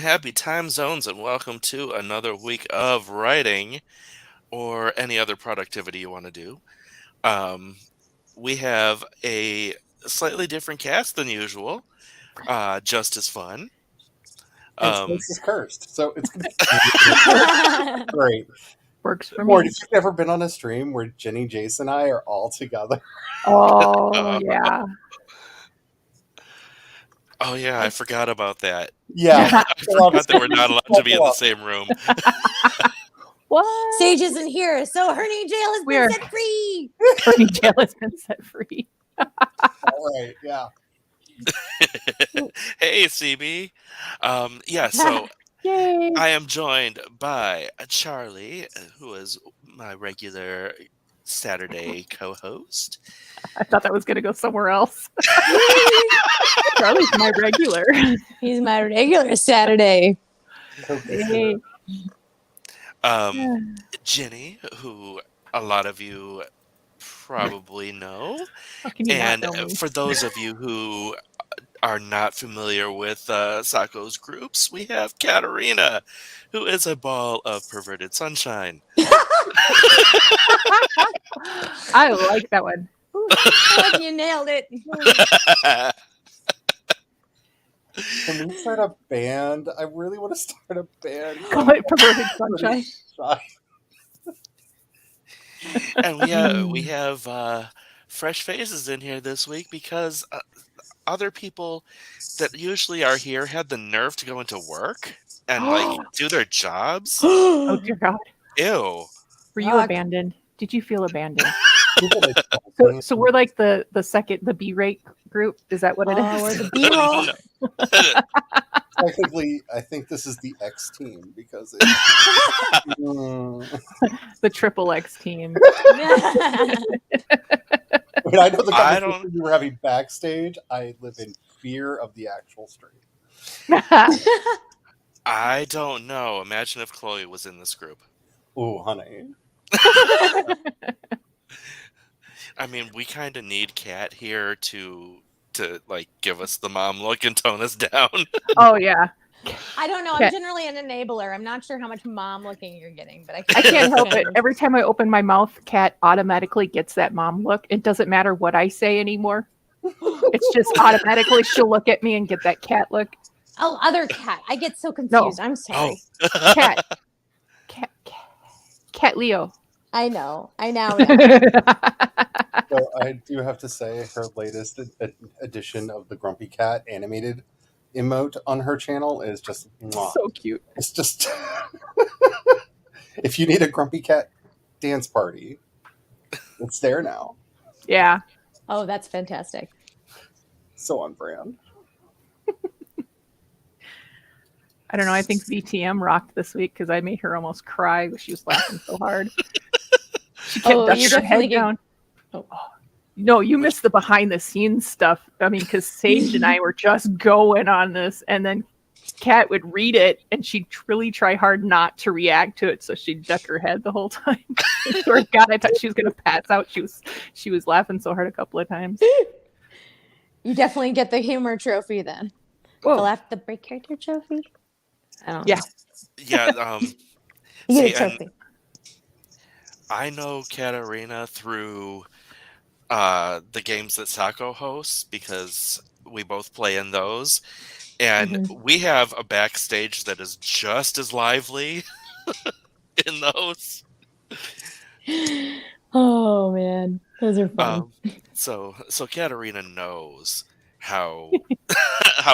happy time zones, and welcome to another week of writing or any other productivity you want to do. Um, we have a slightly different cast than usual, just as fun. And Um, space is cursed, so it's going to be great. Works for Morty, me. have you ever been on a stream where Jenny, Jason, and I are all together? Oh, yeah. oh yeah, I forgot about that. Yeah. I forgot that we're not allowed to be in the same room. What? Sage isn't here, so Hernie Jail has We're- been set free. Bernie Jail has been set free. All right, yeah. Hey, CB. So Yay. I am joined by Charlie, who is my regular Saturday co-host. I thought that was going to go somewhere else. Charlie's my regular. He's my regular Saturday. Hey. Jenny, who a lot of you probably know, How can you and not know me? for those of you who are not familiar with Sako's groups, we have Katarina, who is a ball of perverted sunshine. I like that one. You nailed it. Can we start a band? I really want to start a band. Call it Perverted Sunshine. And we have fresh faces in here this week because other people that usually are here had the nerve to go into work and do their jobs. Oh, dear God. Ew. Were you abandoned? Did you feel abandoned? So, So we're like the B-rate group? Is that what it is? We're the B-roll. technically, I think this is the X team because it's, The triple X team. I mean, I know the I conversation we were having backstage. I live in fear of the actual stream. I don't know. Imagine if Chloe was in this group. Ooh, honey. I mean, we kind of need Kat here to like give us the mom look and tone us down. Oh, yeah. I don't know. Okay. I'm generally an enabler. I'm not sure how much mom looking you're getting, but I can't help it. Every time I open my mouth, Kat automatically gets that mom look. It doesn't matter what I say anymore. It's just automatically she'll look at me and get that cat look. Oh, other cat. I get so confused. I'm sorry. Cat Leo. I know. So I do have to say, her latest edition of the Grumpy Cat animated emote on her channel is just mwah. So cute. It's just if you need a Grumpy Cat dance party, it's there now. Yeah. Oh, that's fantastic. So on brand. I don't know. I think VTM rocked this week because I made her almost cry. She was laughing so hard. She kept ducking her head down. Oh. No, you missed the behind the scenes stuff. I mean, because Sage and I were just going on this, and then Kat would read it, and she'd really try hard not to react to it, so she'd duck her head the whole time. Swear to God, I thought she was going to pass out. She was laughing so hard a couple of times. You definitely get the humor trophy then. The break character trophy. I don't know. Yeah. You get a trophy. I know Katarina through the games that Sako hosts because we both play in those. And we have a backstage that is just as lively in those. Oh, man. Those are fun. So Katarina knows how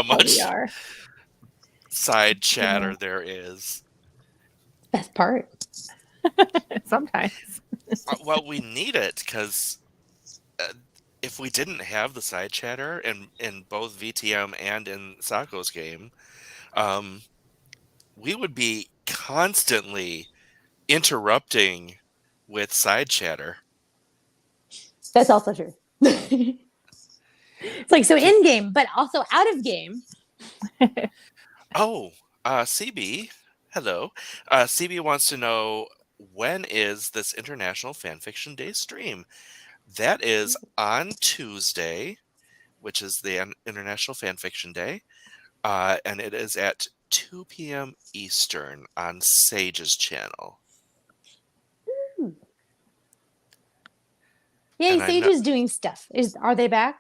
much side chatter there is. Best part. Sometimes. Well, we need it because if we didn't have the side chatter in both VTM and in Sako's game, we would be constantly interrupting with side chatter. That's also true. It's like so in game, but also out of game. CB, hello. CB wants to know, when is this International Fanfiction Day stream? That is on Tuesday, which is the International Fanfiction Day, and it is at 2 p.m. Eastern on Sage's channel. Yay, And I Sage know- is doing stuff. Are they back?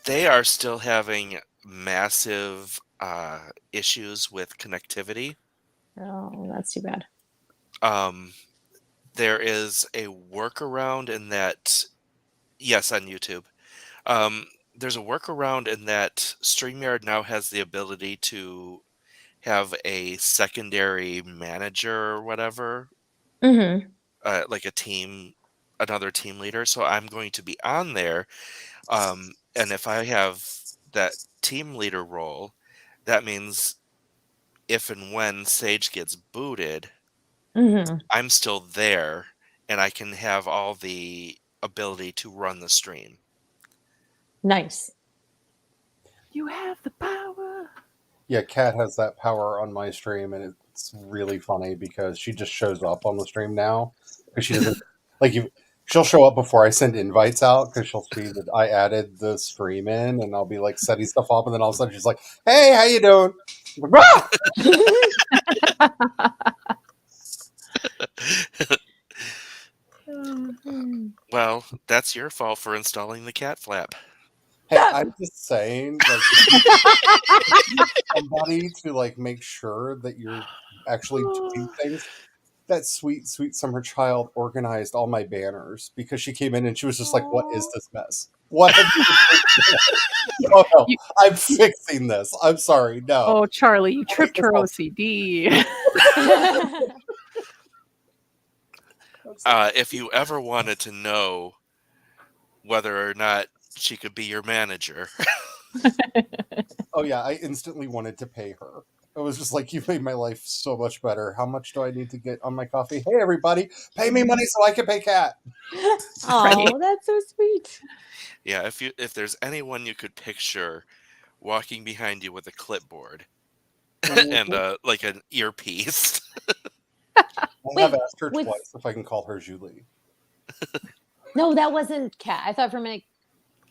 They are still having massive issues with connectivity. Oh, that's too bad. There is a workaround in that. Yes, on YouTube. There's a workaround in that StreamYard now has the ability to have a secondary manager or whatever, Mm-hmm. like another team leader. So I'm going to be on there. And if I have that team leader role, that means if and when Sage gets booted, Mm-hmm. I'm still there and I can have all the ability to run the stream. Nice. You have the power. Yeah, Kat has that power on my stream, and it's really funny because she just shows up on the stream now because she doesn't like you. She'll show up before I send invites out because she'll see that I added the stream in, and I'll be like setting stuff up, and then all of a sudden she's like, "Hey, how you doing?" I'm like, Well, that's your fault for installing the cat flap. Hey, I'm just saying, like, somebody to like make sure that you're actually doing things. That sweet summer child organized all my banners because she came in and she was just like, "What is this mess? What have you been doing?" Oh no, I'm fixing this. I'm sorry. No. Oh, Charlie, you tripped her OCD. If you ever wanted to know whether or not she could be your manager, Oh yeah, I instantly wanted to pay her. I was just like, "You've made my life so much better. How much do I need to get on my coffee? Hey everybody, pay me money so I can pay Kat." Oh, that's so sweet. yeah, if there's anyone you could picture walking behind you with a clipboard and like an earpiece. I have Wait, asked her twice if I can call her Julie. No, that wasn't Kat. I thought for a minute,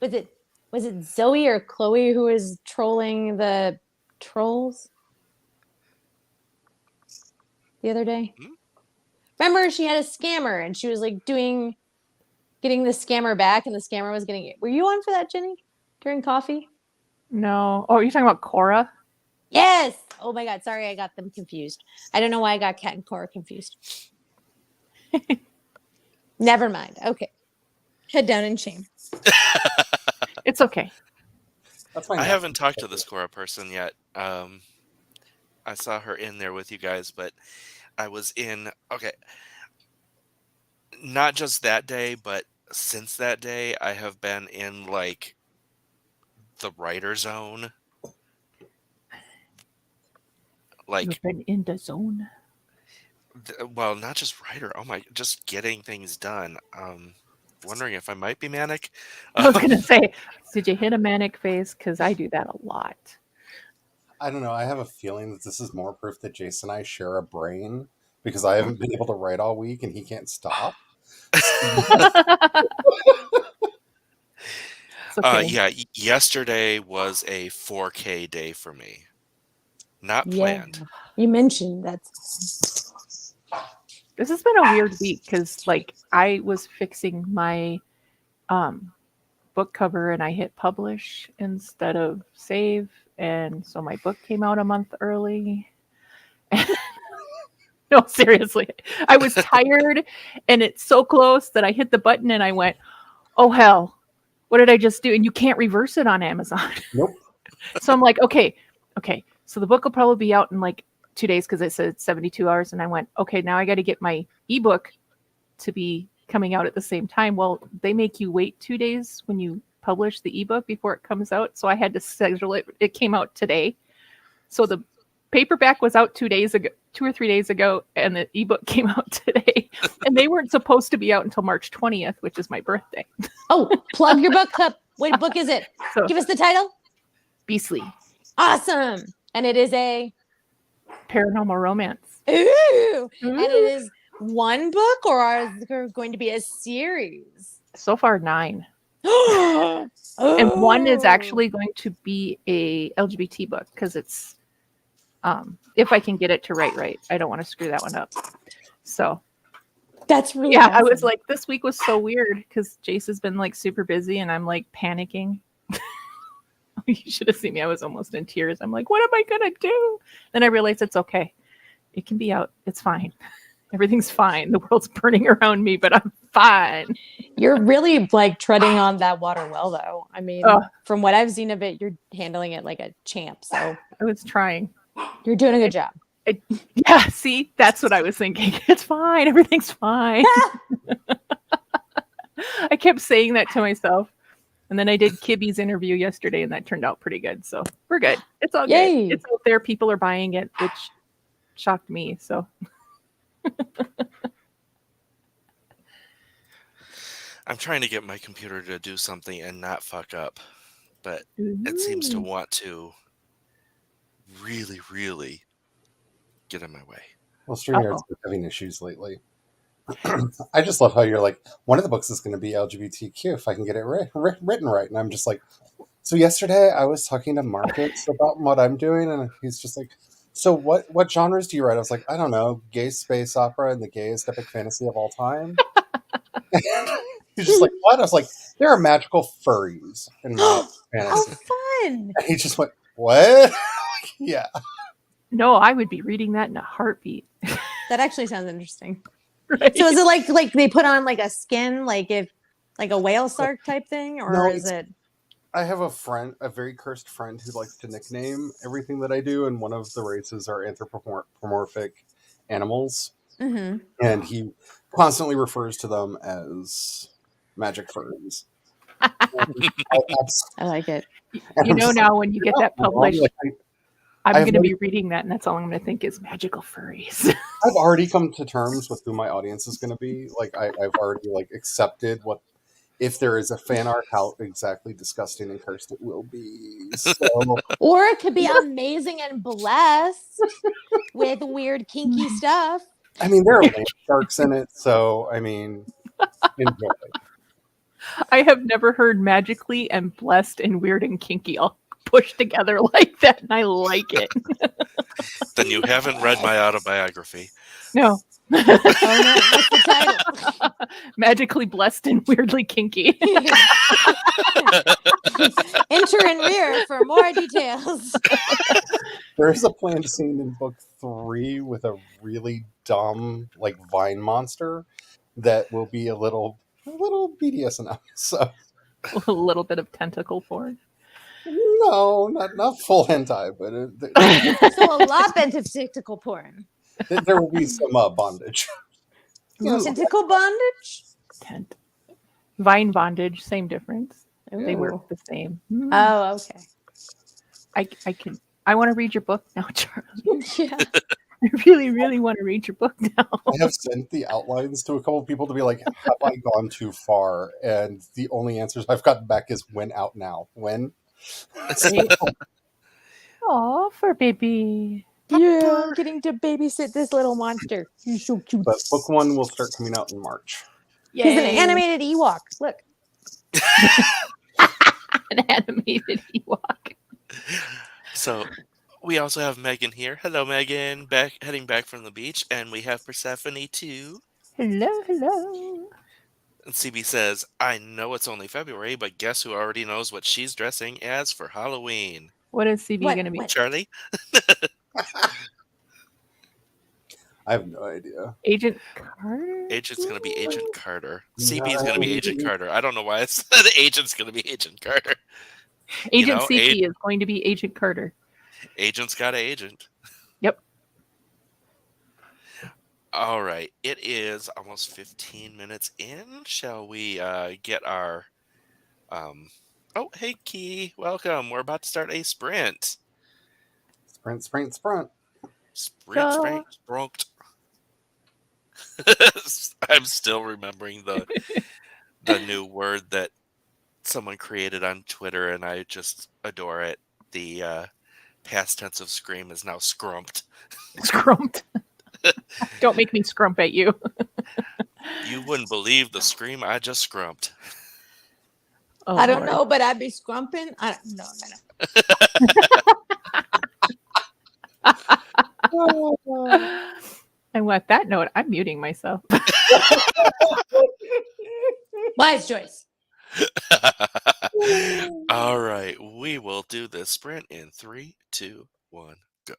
was it Zoe or Chloe who was trolling the trolls the other day? Hmm? Remember, she had a scammer and she was like getting the scammer back, and the scammer was getting it. Were you on for that, Jenny? During coffee? No. Oh, you're talking about Cora? Yes. Oh my God. Sorry, I got them confused. I don't know why I got Kat and Cora confused. Never mind. Okay. Head down in shame. It's okay. That's my. I haven't talked to this Cora person yet. I saw her in there with you guys, but I was in. Okay. Not just that day, but since that day, I have been in like the writer zone. Like, You've been in the zone. well, not just writer. Oh my, just getting things done. Wondering if I might be manic. I was gonna say, did you hit a manic phase? Because I do that a lot. I don't know. I have a feeling that this is more proof that Jason and I share a brain because I haven't been able to write all week and he can't stop. It's okay. Yeah, yesterday was a 4K day for me. Not planned. You mentioned that. This has been a weird week because, like, I was fixing my book cover and I hit publish instead of save, and so my book came out a month early. No, seriously, I was tired, and it's so close that I hit the button and I went, "Oh hell, what did I just do?" And you can't reverse it on Amazon. Nope. So I'm like, okay. So the book will probably be out in like 2 days because it said 72 hours. And I went, okay, now I got to get my ebook to be coming out at the same time. Well, they make you wait 2 days when you publish the ebook before it comes out. So I had to schedule it. It came out today. So the paperback was out 2 or 3 days ago, and the ebook came out today. And they weren't supposed to be out until March 20th, which is my birthday. Oh, plug your book club. What book is it? So Give us the title. Beastly Awesome. And it is a paranormal romance. ooh. And it is one book, or is there going to be a series? So far 9. And one is Oh. actually going to be a LGBT book because it's if I can get it to write right. I don't want to screw that one up. So That's really yeah, I was awesome. like, this week was so weird because Jace has been like super busy and I'm like panicking. You should have seen me. I was almost in tears. I'm like, what am I gonna do? Then I realized it's okay. It can be out. It's fine. Everything's fine. The world's burning around me, but I'm fine. You're really like treading on that water well, though. I mean, Oh. from what I've seen of it, you're handling it like a champ. So I was trying. you're doing a good job. Yeah, see, that's what I was thinking. It's fine. Everything's fine. I kept saying that to myself. And then I did Kibby's interview yesterday, and that turned out pretty good. So we're good. It's all Yay. good. It's out there. People are buying it, which shocked me. So I'm trying to get my computer to do something and not fuck up, but it seems to want to really, really get in my way. Well, StreamYard's been having issues lately. I just love how you're like, one of the books is going to be LGBTQ if I can get it written right. And I'm just like, so yesterday I was talking to Marcus about what I'm doing, and he's just like, so what genres do you write? I was like, I don't know, gay space opera and the gayest epic fantasy of all time. He's just like, what? I was like, there are magical furries in my fantasy. Oh, fun. And he just went, what? Yeah. no, I would be reading that in a heartbeat. That actually sounds interesting. Right? So is it like they put on like a skin, like if like a whale shark type thing, or No, is it? I have a friend, a very cursed friend, who likes to nickname everything that I do, and one of the races are anthropomorphic animals, Mm-hmm. and he constantly refers to them as magic furries. And I like it. You know, now when you get that published, Like, I'm I've going to already- be reading that, and that's all I'm going to think is magical furries. I've already come to terms with who my audience is going to be. Like, I've already like accepted what, if there is a fan art, how exactly disgusting and cursed it will be. So Or it could be amazing and blessed with weird kinky stuff. I mean, there are land sharks in it, so I mean, enjoy. I have never heard magically and blessed and weird and kinky all pushed together like that, and I like it. Then you haven't read my autobiography. No. Oh no, what's the title? Magically blessed and weirdly kinky. Enter in rear for more details. There is a planned scene in book 3 with a really dumb, like, vine monster that will be a little BDSM. So A little bit of tentacle porn. no, not full hentai, but So a lot of tentacle porn. there will be some bondage. Yes. Tentacle bondage? Tent. Vine bondage, same difference. They Ooh. work the same. Oh, okay. I want to read your book now, Charlie. Yeah. I really, really want to read your book now. I have sent the outlines to a couple of people to be like, have I gone too far? And the only answers I've gotten back is when out now. When? Oh, for baby. Yeah, I'm getting to babysit this little monster. He's so cute. But book 1 will start coming out in March. He's an animated Ewok. Look. An animated Ewok. So we also have Megan here. Hello, Megan. Heading back from the beach, and we have Persephone too. Hello, hello. And CB says, "I know it's only February, but guess who already knows what she's dressing as for Halloween?" What is CB What- going to be? what? Charlie. I have no idea. Agent Carter? Agent's gonna be Agent Carter. CB's No. gonna be Agent Carter. I don't know why I said Agent's gonna be Agent Carter. Agent know, CP is going to be Agent Carter. Agent's got an agent. Yep. All right. It is almost 15 minutes in. Shall we get our oh, hey Key. Welcome. We're about to start a sprint. Sprint, sprint, sprint. Sprint, Go. sprint, sprint. I'm still remembering the new word that someone created on Twitter, and I just adore it. The past tense of scream is now scrumped. Scrumped. Don't make me scrump at you. You wouldn't believe the scream I just scrumped. Oh, I don't Lord. know, but I'd be scrumping. I don't know. And with that note, I'm muting myself. Wise choice. All right, we will do the sprint in 3, 2, 1, go.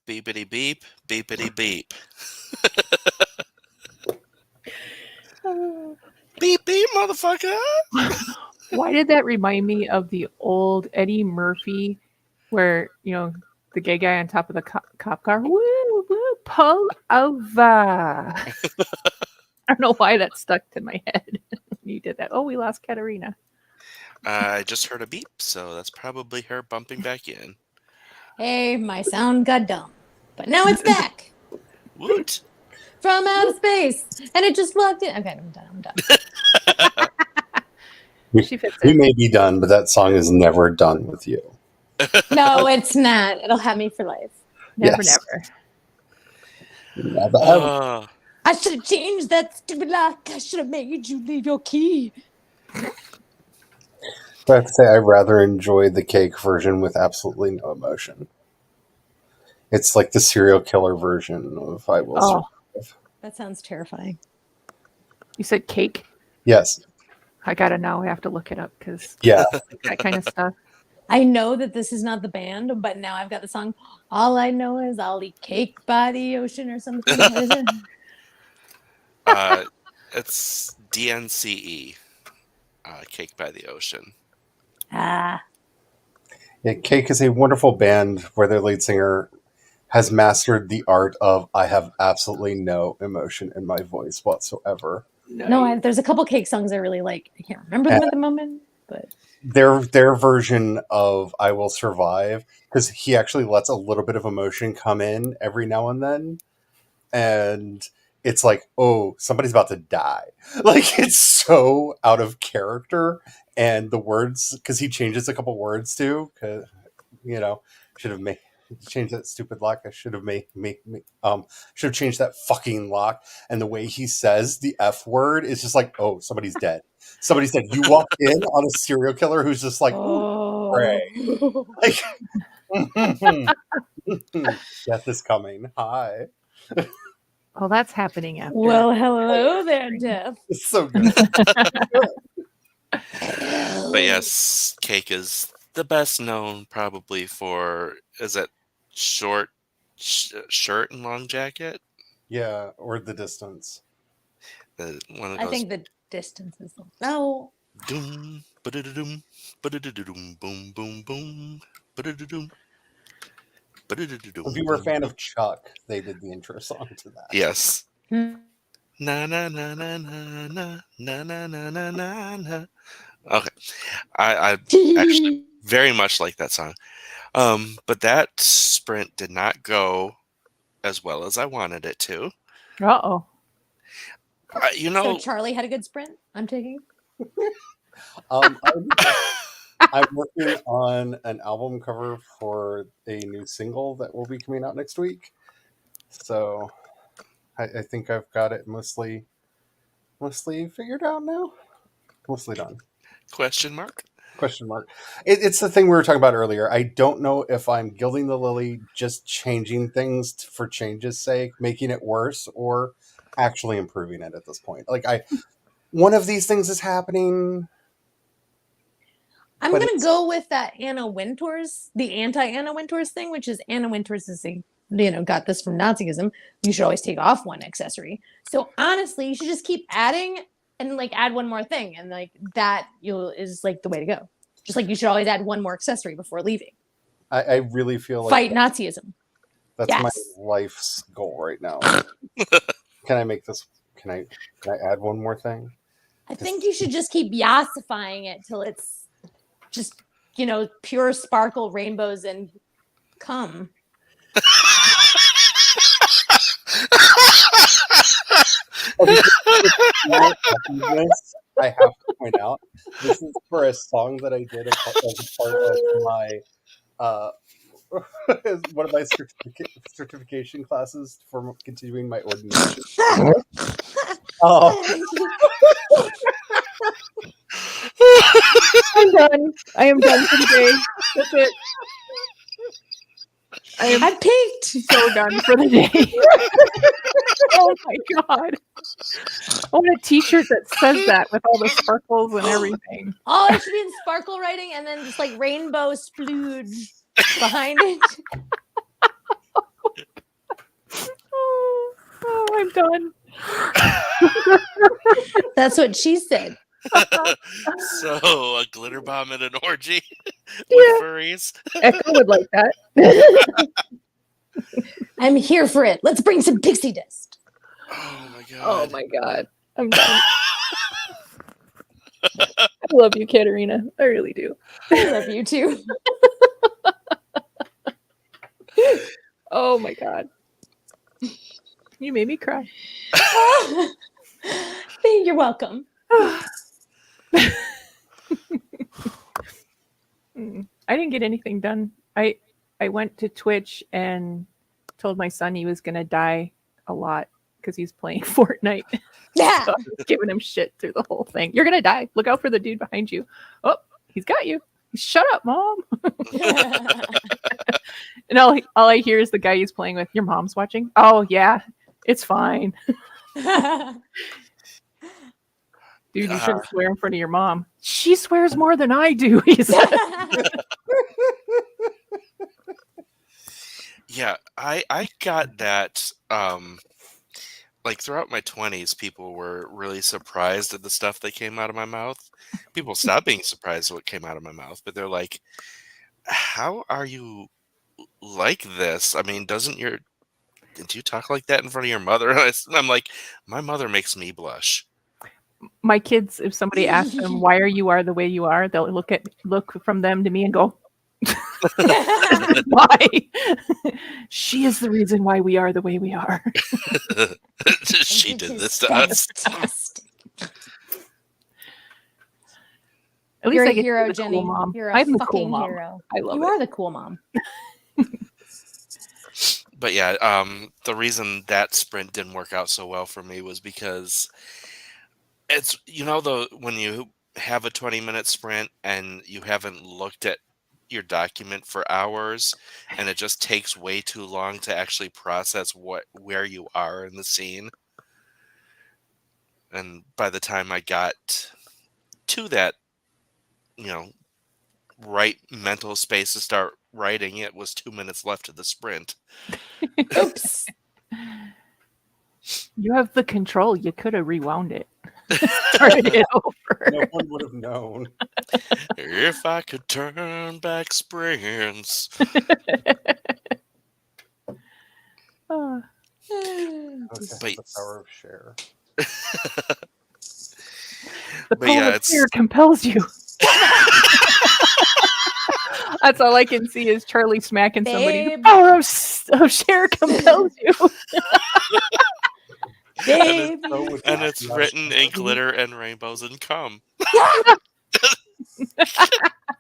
Beepity beep, beepity beep. Beep beep, motherfucker. Why did that remind me of the old Eddie Murphy, where the gay guy on top of the cop car? Woo woo, pull over. I don't know why that stuck to my head when you did that. Oh, we lost Katarina. I just heard a beep, so that's probably her bumping back in. Hey, my sound got dumb, but now it's back Woot. from outer space, and it just walked in. Okay, I'm done. She fits We in. may be done, but that song is never done with you. No, it's not. It'll have me for life. Never, Yes. never. Never. I should have changed that stupid lock. I should have made you leave your key. I have to say, I rather enjoy the Cake version with absolutely no emotion. It's like the serial killer version of I Will Oh. Survive. That sounds terrifying. You said cake? Yes. I gotta now have to look it up because Yeah. that kind of stuff. I know that this is not the band, but now I've got the song. All I know is I'll eat cake by the ocean or something. What is it? It's DNCE, Cake by the Ocean. Ah, Yeah, Cake is a wonderful band where their lead singer has mastered the art of I have absolutely no emotion in my voice whatsoever. no, there's a couple cake songs I really like. I can't remember them at the moment, but Their version of I Will Survive, because he actually lets a little bit of emotion come in every now and then, and it's like, oh, somebody's about to die. Like, it's so out of character, and the words, because he changes a couple words too, because should have made change that stupid lock. I should have should have changed that fucking lock. And the way he says the F word is just like, oh, somebody's dead. Somebody's dead. You walk in on a serial killer who's just like, ooh, pray. Like, death is coming. Hi. Oh, that's happening after. well, hello there, Jeff. It's so good. But yes, Cake is the best known probably for, is it short shirt and long jacket? Yeah, or The Distance. One of I those. think the distance is no. Doom, ba-da-da-doom, ba-da-da-da-doom, boom, boom, boom, ba-da-da-doom, ba-da-da-da-doom, If you were a boom. fan of Chuck, they did the intro song to that. Yes. Hmm. Na na na na na na na na na na na na. Okay, I actually very much like that song. But that sprint did not go as well as I wanted it to. Uh-oh. So Charlie had a good sprint. I'm taking. I'm working on an album cover for a new single that will be coming out next week. So I think I've got it mostly figured out now. Mostly done. Question mark? Question mark. It's the thing we were talking about earlier. I don't know if I'm gilding the lily, just changing things for change's sake, making it worse, or actually improving it at this point. Like one of these things is happening. I'm But gonna it's- go with that Anna Wintours, the anti-Anna Wintours thing, which is Anna Wintours is got this from Nazism. You should always take off one accessory. So honestly, you should just keep adding and like add one more thing, and like that is like the way to go. Just like you should always add one more accessory before leaving. I really feel like Fight Nazism. that's Yes. my life's goal right now. Can I make this? Can I add one more thing? I think you should just keep yassifying it till it's just pure sparkle, rainbows, and cum. I have to point out this is for a song that I did as a part of my as one of my certification classes for continuing my ordination. Oh, I'm done. I am done for the day. That's it. I am I peaked. so done for the day. Oh my god. I want a t-shirt that says that with all the sparkles and everything. Oh, it should be in sparkle writing and then just like rainbow splooge behind it. done. That's what she said. So a glitter bomb and an orgy with Yeah. furries. Echo would like that. I'm here for it. Let's bring some pixie dust. Oh my god. Oh my god. I'm done. I love you, Katerina. I really do. I love you too. Oh my god. You made me cry. You're welcome. I didn't get anything done. I went to Twitch and told my son he was gonna die a lot because he's playing Fortnite. Yeah. So I was giving him shit through the whole thing. You're gonna die. Look out for the dude behind you. Oh, he's got you. Shut up, mom. And all I hear is the guy he's playing with. Your mom's watching. Oh yeah, it's fine. Dude, you shouldn't swear in front of your mom. She swears more than I do, he said. Yeah, I got that like throughout my 20s people were really surprised at the stuff that came out of my mouth. People stopped being surprised at what came out of my mouth, but they're like, "How are you like this? I mean, do you talk like that in front of your mother?" And I'm like, "My mother makes me blush." My kids, if somebody asks them why you are the way you are, they'll look from them to me and go, why? She is the reason why we are the way we are. She did this to us. Fantastic. At least You're I a get to hero, be the Jenny. cool mom. You're a I'm the fucking cool mom. hero. I love You it. are the cool mom. But yeah, the reason that sprint didn't work out so well for me was because it's when you have a 20-minute sprint and you haven't looked at your document for hours and it just takes way too long to actually process where you are in the scene. And by the time I got to that, right mental space to start writing, it was 2 minutes left of the sprint. Oops. You have the control. You could have rewound it. Started it over. No one would have known. If I could turn back sprints. Oh, Okay, But- the power of share. the But power yeah, of it's fear compels you. That's all I can see is Charlie smacking somebody. The Babe. power of share compels you. Baby. and it's written in glitter and rainbows and cum.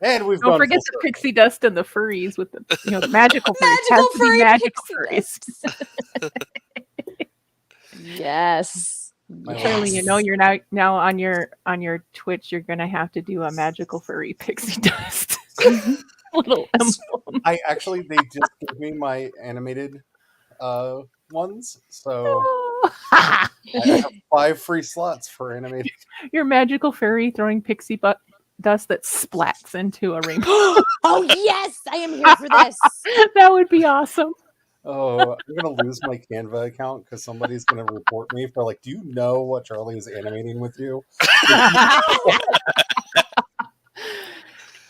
And we've Don't gone forget full the pixie dust and the furries with the magical furries. Magical Has to be furry magical pixie furries. Yes. My Charlie, you're now on your Twitch. You're gonna have to do a magical furry pixie dust little emblem. they just gave me my animated ones, so I have 5 free slots for animated. Your magical furry throwing pixie dust that splats into a rainbow. Oh yes, I am here for this. That would be awesome. Oh, I'm gonna lose my Canva account because somebody's gonna report me for do you know what Charlie is animating with you?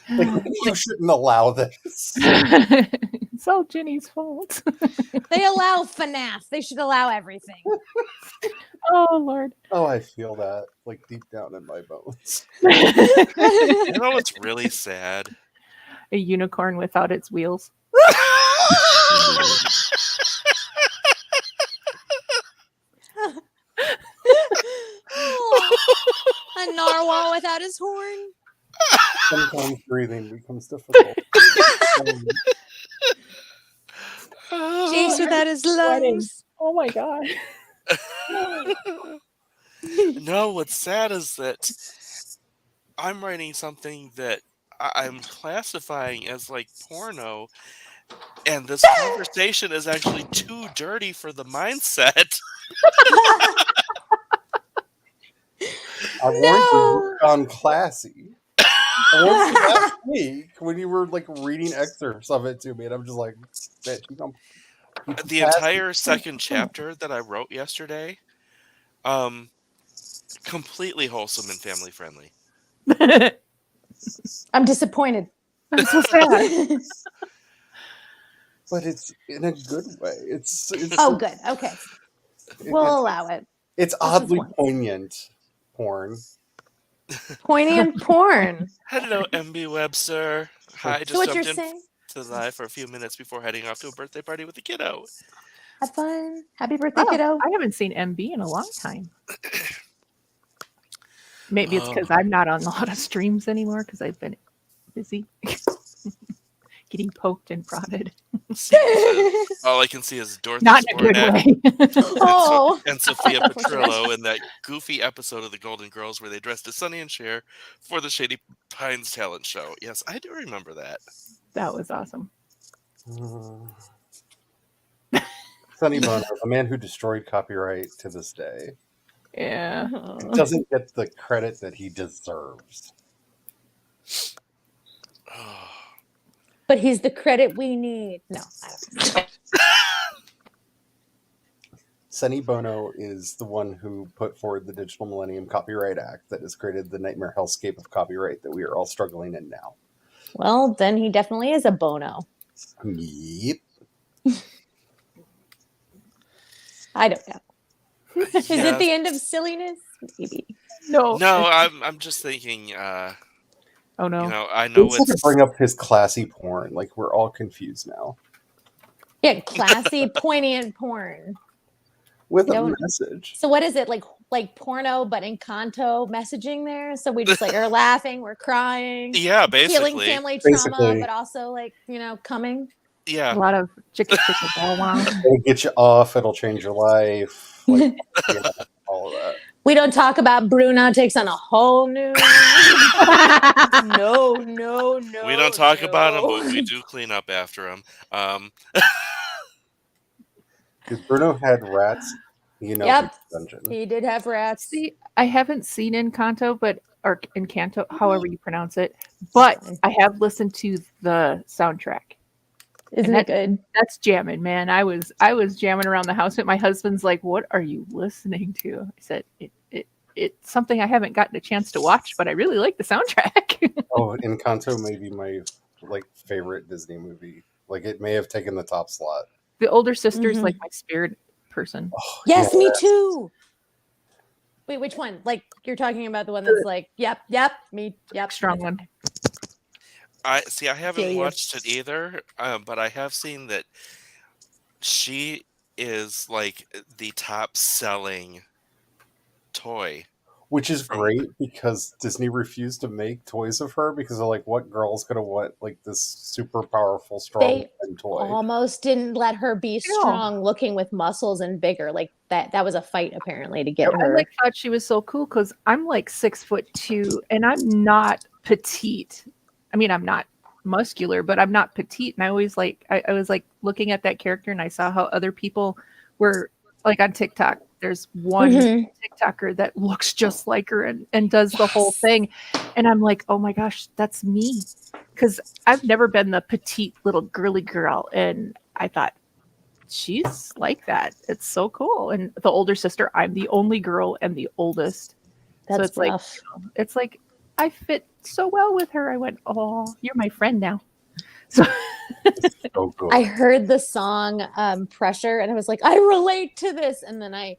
You shouldn't allow this. It's all Jenny's fault. They allow FNAF. They should allow everything. Oh Lord. Oh, I feel that deep down in my bones. You know what's really sad? A unicorn without its wheels. A narwhal without his horn. Sometimes breathing becomes difficult. Jace without his Sweating. lungs. Oh my god. No, what's sad is that I'm writing something that I'm classifying as porno, and this conversation is actually too dirty for the mindset. I warned you on classy. I warned you last week when you were reading excerpts of it to me, and I'm just like, bitch, you don't. The entire second chapter that I wrote yesterday, completely wholesome and family friendly. I'm disappointed. I'm so sad. But it's in a good way. It's Oh, good. Okay. We'll allow it. it's is oddly one. poignant porn. Poignant porn. Hello, MB Webster. Hi, So just what you're jumped in saying? to the live for a few minutes before heading off to a birthday party with the kiddo. Have fun. Happy birthday, Oh, kiddo. I haven't seen MB in a long time. Maybe it's Oh. because I'm not on a lot of streams anymore because I've been busy getting poked and prodded. All I can see is Dorothy Not in a good Zbornak way. Oh. and Sophia That was Petrillo in that goofy episode of The Golden Girls where they dressed as Sonny and Cher for the Shady Pines talent show. Yes, I do remember that. That was awesome. Sonny Bono, the man who destroyed copyright to this day, Yeah. doesn't get the credit that he deserves. Oh, But he's the credit we need. No, I don't. Sonny Bono is the one who put forward the Digital Millennium Copyright Act that has created the nightmare hellscape of copyright that we are all struggling in now. Well, then he definitely is a Bono. Yep. I don't know. Is yeah. it the end of silliness? Maybe. No. No, I'm just thinking. Oh no. You know, I know Let's it's bring up his classy porn. Like, we're all confused now. Yeah, classy, poignant porn. With a Don't- message. So what is it like porno, but in Kanto messaging there? So we just like are laughing, we're crying, yeah, healing basically, family trauma, Basically. but also like coming. A yeah. lot of chicka chicka bow wow. It'll get you off. It'll change your life. Like, yeah, all of that. We don't talk about Bruna takes on a whole new. No. We don't talk about him, but we do clean up after him. Because Bruno had rats, Yep. he's dungeon. He did have rats. See, I haven't seen Encanto, or Encanto, however you pronounce it, but I have listened to the soundtrack. Isn't it good? That's jamming, man. I was jamming around the house, but my husband's like, "What are you listening to?" I said, "It's something I haven't gotten a chance to watch, but I really like the soundtrack." Oh, Encanto may be my favorite Disney movie. Like, it may have taken the top slot. The older sister's Mhm. like my spirit person. Oh, Yes, yeah. me too. Wait, which one? Like you're talking about the one that's like, yep, me, yep. Strong one. I Feel haven't you. watched it either, but I have seen that she is like the top selling toy. Which is great because Disney refused to make toys of her because they're like, what girl's gonna want like this super powerful, strong They woman toy? Almost didn't let her be No. strong looking with muscles and bigger. Like that was a fight apparently to get I her. thought she was so cool because I'm like 6'2" and I'm not petite. I mean, I'm not muscular, but I'm not petite. And I always I was like looking at that character and I saw how other people were like on TikTok. There's one Mhm. TikToker that looks just like her and does the whole Yes. thing. And I'm like, oh my gosh, that's me. Because I've never been the petite little girly girl. And I thought, she's like that. It's so cool. And the older sister, I'm the only girl and the oldest. That's it's like, rough. It's like I fit so well with her. I went, oh, you're my friend now. So So good. I heard the song Pressure and I was like, I relate to this. And then I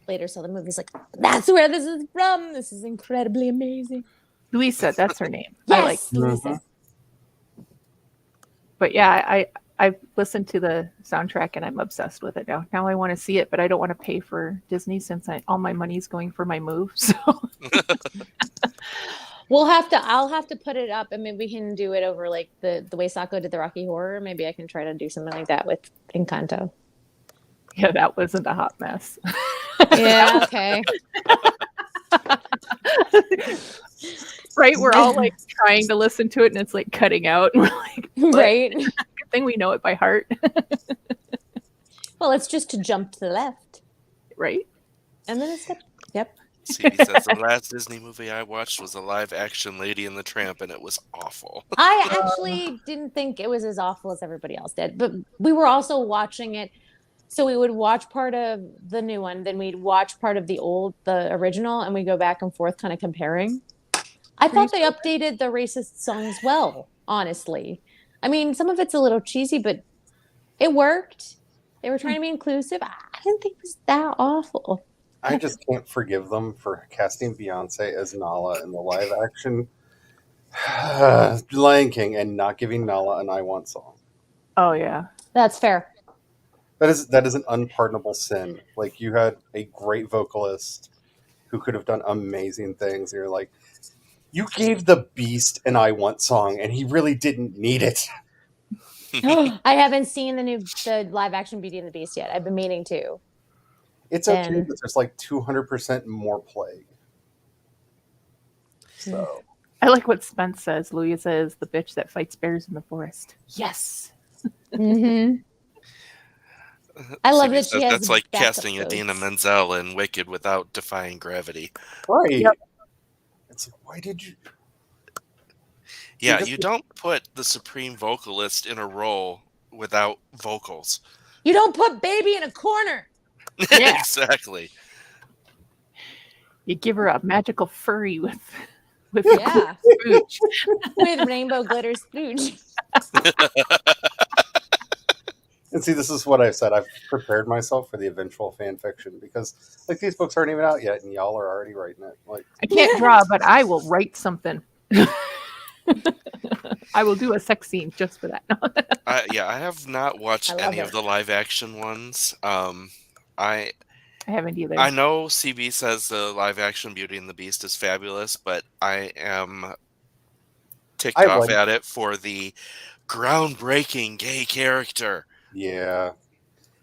later saw the movie. Like, that's where this is from. This is incredibly amazing. Luisa, that's her name. I like, Yes, Lisa. but yeah, I listened to the soundtrack and I'm obsessed with it now. Now I want to see it, but I don't want to pay for Disney since all my money's going for my move. So I'll have to put it up and maybe we can do it over like the way Sako did the Rocky Horror. Maybe I can try to do something like that with Encanto. yeah, that wasn't a hot mess. Yeah, okay. Right? We're all like trying to listen to it and it's like cutting out. And we're like, Right. good thing we know it by heart. Well, it's just to jump to the left. Right? And then it's yep. CB says the last Disney movie I watched was a live action Lady and the Tramp, and it was awful. I actually didn't think it was as awful as everybody else did, but we were also watching it So we would watch part of the new one, then we'd watch part of the original, and we go back and forth, kind of comparing. I thought they updated the racist songs well, honestly. I mean, some of it's a little cheesy, but it worked. They were trying to be inclusive. I didn't think it was that awful. I just can't forgive them for casting Beyonce as Nala in the live action Lion King and not giving Nala an "I Want" song. Oh yeah. That's fair. That is an unpardonable sin. Like, you had a great vocalist who could have done amazing things, and you're like, you gave the Beast an "I Want" song, and he really didn't need it. I haven't seen the live action Beauty and the Beast yet. I've been meaning to. It's okay, And- but there's like 200% more plague. So I like what Spence says. Louisa is the bitch that fights bears in the forest. Yes. Mm-hmm. I love CB that she says has that's like backup casting Idina goats. Menzel in Wicked without defying gravity. right, Yep. it's like, why did you? Yeah, just- you don't put the supreme vocalist in a role without vocals. You don't put baby in a corner. Yeah. Exactly. You give her a magical furry with Yeah, spooch. with rainbow glitter splooge. And see, this is what I've said. I've prepared myself for the eventual fan fiction because, like, these books aren't even out yet, and y'all are already writing it. Like, I can't draw, but I will write something. I will do a sex scene just for that. Yeah, I have not watched I love any it. of the live action ones. I I haven't either. I know CB says the live action Beauty and the Beast is fabulous, but I am ticked I off like- at it for the groundbreaking gay character. yeah,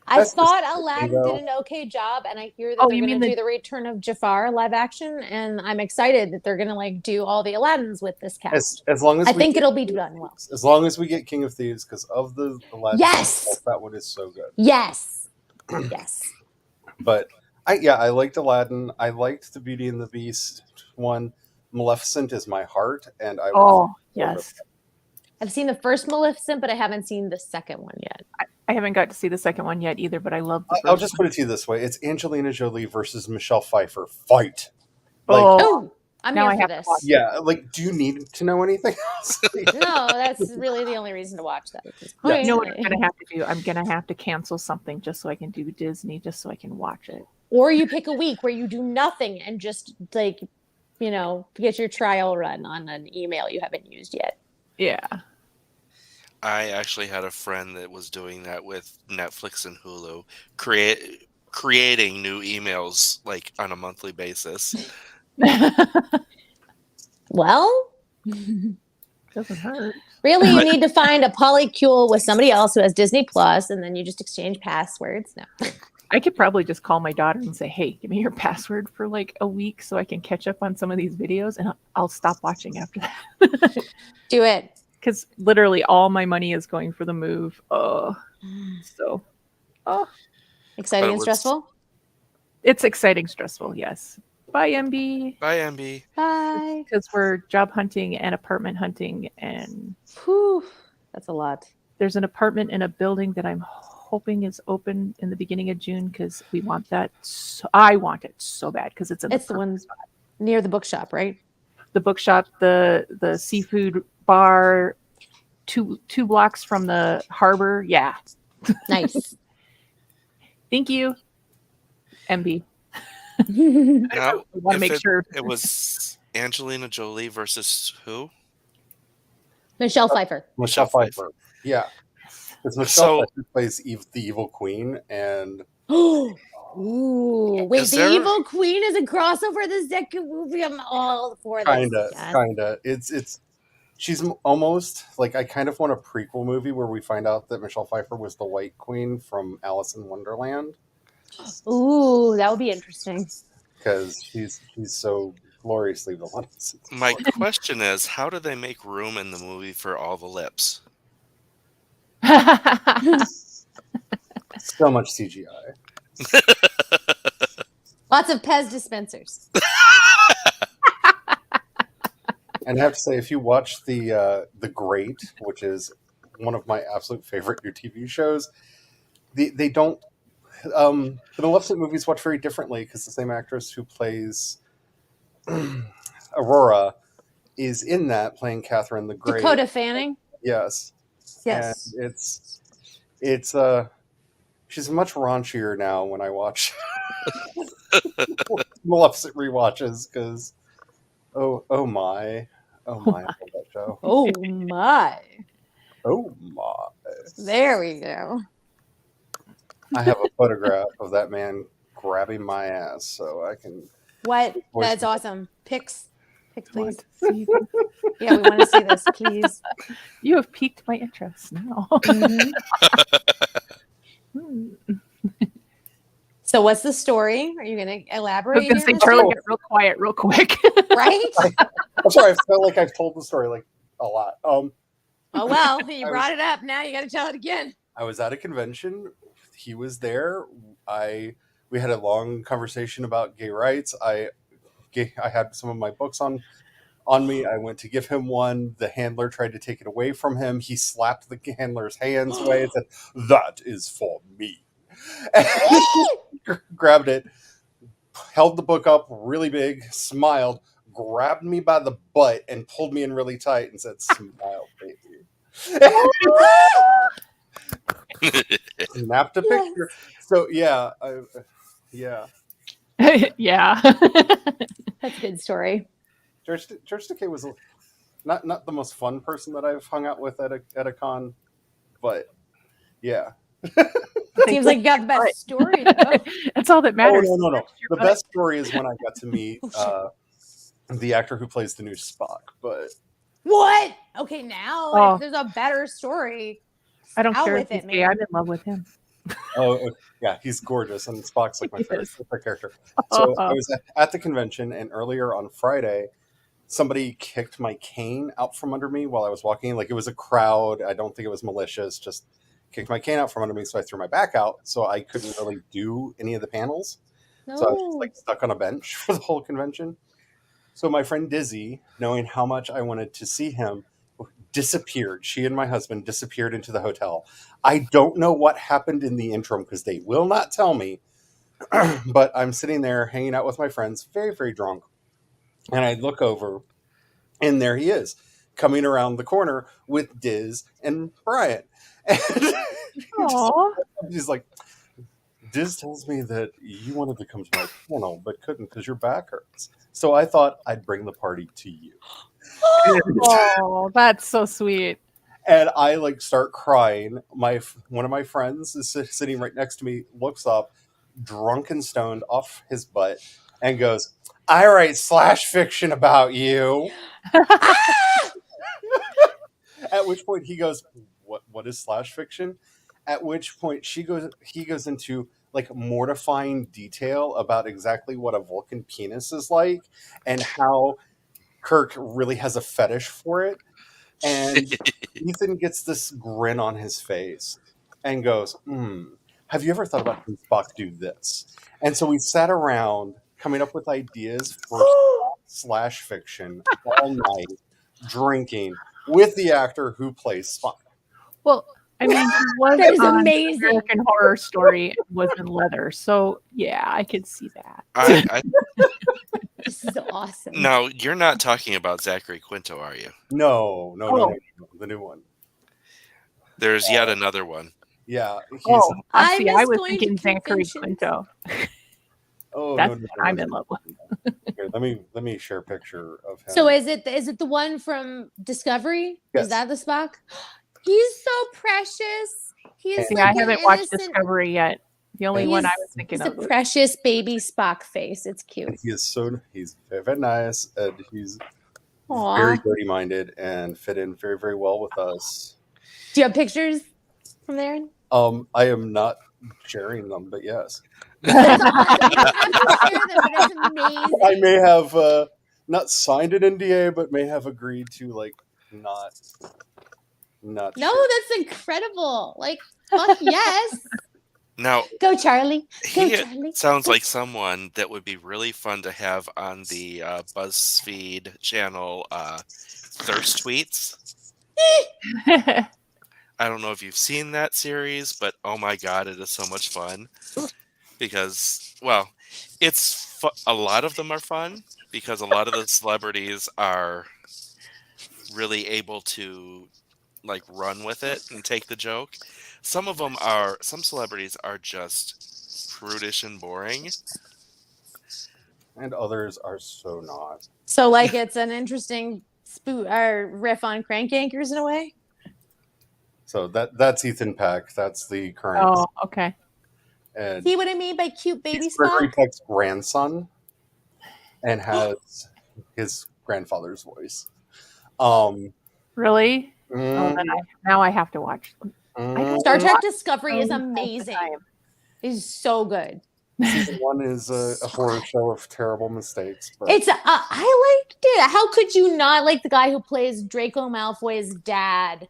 I That's the thought stupid Aladdin thing, did an okay job, and I hear that Oh, they're you going mean to the- do the Return of Jafar live action, and I'm excited that they're going to like do all the Aladdins with this cast. as long as I we think get- it'll be done well. As long as we get King of Thieves, because of the last Yes! that one is so good. Yes, yes. But I liked Aladdin. I liked the Beauty and the Beast one. Maleficent is my heart, and I will Oh, yes. I've seen the first Maleficent, but I haven't seen the second one yet. I haven't got to see the second one yet either, but I love the I'll first just one. put it to you this way: it's Angelina Jolie versus Michelle Pfeiffer. Fight! Oh, Oh, I'm Now here I for have to this. watch Yeah, like, do you need to know anything else? No, that's really the only reason to watch that. Yeah. you know what I'm going to have to do? I'm going to have to cancel something just so I can do Disney, just so I can watch it. Or you pick a week where you do nothing and just like, get your trial run on an email you haven't used yet. Yeah. I actually had a friend that was doing that with Netflix and Hulu, creating new emails like on a monthly basis. Well, Doesn't hurt. really, you need to find a polycule with somebody else who has Disney Plus, and then you just exchange passwords. No. I could probably just call my daughter and say, "Hey, give me your password for like a week so I can catch up on some of these videos, and I'll stop watching after that." Do it. Because literally all my money is going for the move. Oh, so Exciting But it and was- stressful. it's exciting, stressful. Yes. Bye, MB. Bye, MB. Bye. Because we're job hunting and apartment hunting, and Whew, that's a lot. there's an apartment in a building that I'm hoping is open in the beginning of June because we want that. I want it so bad because it's in It's the one near the bookshop, right? the bookshop, the seafood bar, two blocks from the harbor. Yeah. Nice. Thank you, MB. Now, I want to if make sure. it was Angelina Jolie versus who? Michelle Pfeiffer. Michelle Pfeiffer. Pfeiffer. Yeah, because Michelle So- Pfeiffer plays the evil queen, and Ooh, wait, Is the there- Evil Queen is a crossover of the second movie. I'm all for this. kinda. Yes. She's almost like, I kind of want a prequel movie where we find out that Michelle Pfeiffer was the White Queen from Alice in Wonderland, Ooh, that would be interesting. because she's so gloriously villainous. My question is, how do they make room in the movie for all the lips? So much CGI. Lots of Pez dispensers. And I have to say, if you watch the Great, which is one of my absolute favorite new TV shows, they don't the Maleficent movies watch very differently because the same actress who plays Aurora is in that playing Catherine the Great. Dakota Fanning. Yes, and Yes. it's she's much raunchier now when I watch Maleficent rewatches because oh my I love that show. Oh my. Oh my. There we go. I have a photograph of that man grabbing my ass, so I can. What? Voice That's note. awesome. Pics, I want please. to see this. Yeah, we want to see this, please. You have piqued my interest now. Mhm. Hmm. So, what's the story? Are you going to I was elaborate? going to say, here, Charlie, Oh. get real quiet real quick. right? I'm sorry, I felt like I've told the story like a lot. Oh well, you I brought it up. Now you got to tell it again. I was at a convention. He was there. We had a long conversation about gay rights. I had some of my books on me. I went to give him one. The handler tried to take it away from him. He slapped the handler's hands away and said, "That is for me." And grabbed it, held the book up really big, smiled, grabbed me by the butt, and pulled me in really tight and said, "Smile, baby." Snapped a Yes. picture. So yeah, yeah. Yeah. That's a good story. George Takei was not the most fun person that I've hung out with at a con, but yeah. Seems like you got the best story, though. That's all that matters. Oh, no. That's your The butt. best story is when I got to meet the actor who plays the new Spock. But What? Okay, now Oh. if there's a better story, I don't out care with if he's it, gay. man. I'm in love with him. yeah, he's gorgeous, and Spock's like my He favorite is. character. So I was at the convention, and earlier on Friday, somebody kicked my cane out from under me while I was walking. Like it was a crowd. I don't think it was malicious. Just kicked my cane out from under me, so I threw my back out, so I couldn't really do any of the panels. No. So I was just like stuck on a bench for the whole convention. So my friend Dizzy, knowing how much I wanted to see him, disappeared. She and my husband disappeared into the hotel. I don't know what happened in the interim because they will not tell me. But I'm sitting there hanging out with my friends, very, very drunk. And I look over, and there he is, coming around the corner with Diz and Brian. And Aw. he's like, "Diz tells me that you wanted to come to my panel, but couldn't because your back hurts. So I thought I'd bring the party to you." Oh, that's so sweet. And I like start crying. One of my friends is sitting right next to me, looks up, drunk and stoned off his butt, and goes, "I write slash fiction about you." At which point he goes, "What is slash fiction?" At which point he goes into like mortifying detail about exactly what a Vulcan penis is like and how Kirk really has a fetish for it. And Ethan gets this grin on his face and goes, "Have you ever thought about having Spock do this?" And so we sat around coming up with ideas for slash fiction all night, drinking with the actor who plays Spock. Well, I mean, he was That is on amazing. American Horror Story and was in leather. So, yeah, I could see that. I This is awesome. no, you're not talking about Zachary Quinto, are you? No, the new one. There's yet another one. Yeah, he's Oh, I see, I miss was going to thinking Zachary conventions. Quinto. oh That's no, what I'm in love with. Here, let me share a picture of him. So is it the one from Discovery? Yes. Is that the Spock? He's so precious. He's See, like I an haven't watched innocent- Discovery yet. The only one I He's- was thinking He's of. a was- precious baby Spock face. It's cute. And he's very, very nice, and he's Aw. very dirty minded and fit in very, very well with us. Do you have pictures from there? I am not sharing them, but yes, That's awesome. You don't have to share them, but it's amazing. I may have not signed an NDA, but may have agreed to like not. No, share. that's incredible. Like, fuck yes. Now, Go, Charlie. Go, he Charlie. sounds like someone that would be really fun to have on the BuzzFeed channel Thirst Tweets. I don't know if you've seen that series, but oh my god, it is so much fun. Because, well, a lot of them are fun because a lot of the celebrities are really able to like run with it and take the joke. Some celebrities are just prudish and boring. And others are so not. So like it's an interesting or riff on Crank Yankers in a way. So that's Ethan Peck. That's the current. Oh, okay. And See what I mean by cute baby he's Gregory Spock? Peck's grandson and has his grandfather's voice. Really? Oh, mm, then now I have to watch them. mm, Star Trek watch Discovery is them all the amazing. time. It's so good. Season 1 is a horror show of terrible mistakes. But It's I liked it. How could you not like the guy who plays Draco Malfoy's dad?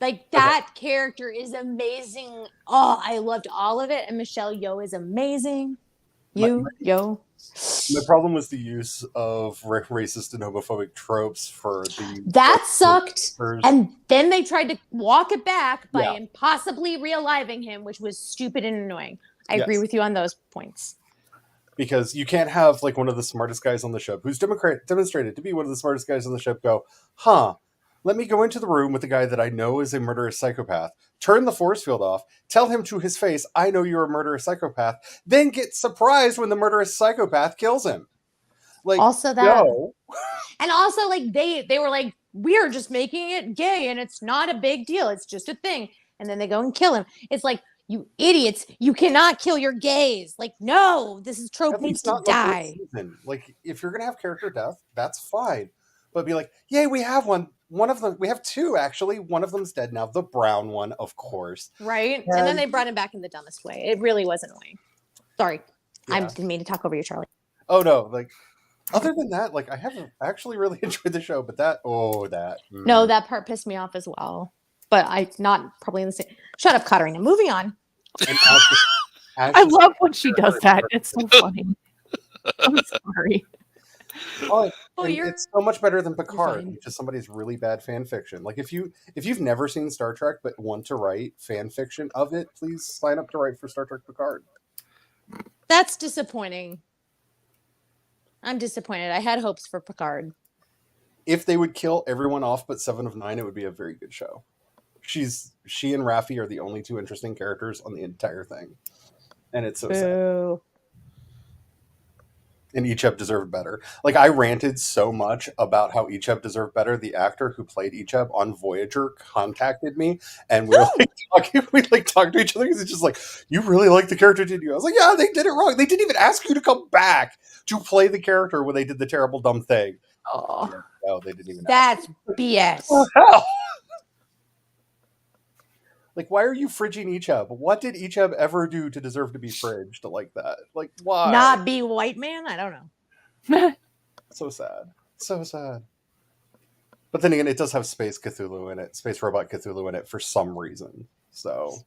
Like that character is amazing. Oh, I loved all of it. And Michelle Yeoh is amazing. Yeoh. my problem was the use of racist and homophobic tropes for the That sucked. characters. And then they tried to walk it back by Yeah. impossibly realiving him, which was stupid and annoying. I agree Yes. with you on those points. Because you can't have like one of the smartest guys on the ship who's demonstrated to be one of the smartest guys on the ship go, let me go into the room with the guy that I know is a murderous psychopath, turn the force field off, tell him to his face, I know you're a murderous psychopath, then get surprised when the murderous psychopath kills him. Like, Also that no. and also like they were like, we're just making it gay and it's not a big deal. It's just a thing. And then they go and kill him. It's like, you idiots, you cannot kill your gays. Like, no, this is trope At needs least to not in the first die. season. Like, if you're gonna have character death, that's fine. But be like, yay, we have one. One of them, we have two actually. One of them's dead now. The brown one, of course. Right? And then they brought him back in the dumbest way. It really was annoying. Sorry. I Yeah. didn't mean to talk over you, Charlie. Oh no, like other than that, like I haven't actually really enjoyed the show, but No, that part pissed me off as well. But I not probably in the same. Shut up, Katarina. Moving on. And I love when she does that. It's so funny. I'm sorry. Oh, Oh, and you're it's so much better than Picard, fine. which is somebody's really bad fan fiction. Like if you've never seen Star Trek but want to write fan fiction of it, please sign up to write for Star Trek Picard. That's disappointing. I'm disappointed. I had hopes for Picard. If they would kill everyone off but Seven of Nine, it would be a very good show. She and Raffi are the only two interesting characters on the entire thing, and it's so sad. Boo. And Icheb deserved better. Like I ranted so much about how Icheb deserved better. The actor who played Icheb on Voyager contacted me, and we were like talking. We like talked to each other because it's just like, you really like the character, did you? I was like, yeah, they did it wrong. They didn't even ask you to come back to play the character when they did the terrible dumb thing. Oh, No, they didn't even. That's BS. Hell. Like, why are you fridging Icheb? What did Icheb ever do to deserve to be fridged like that? Like, why? Not be white man? I don't know. So sad. So sad. But then again, it does have Space Cthulhu in it, Space Robot Cthulhu in it for some reason. So,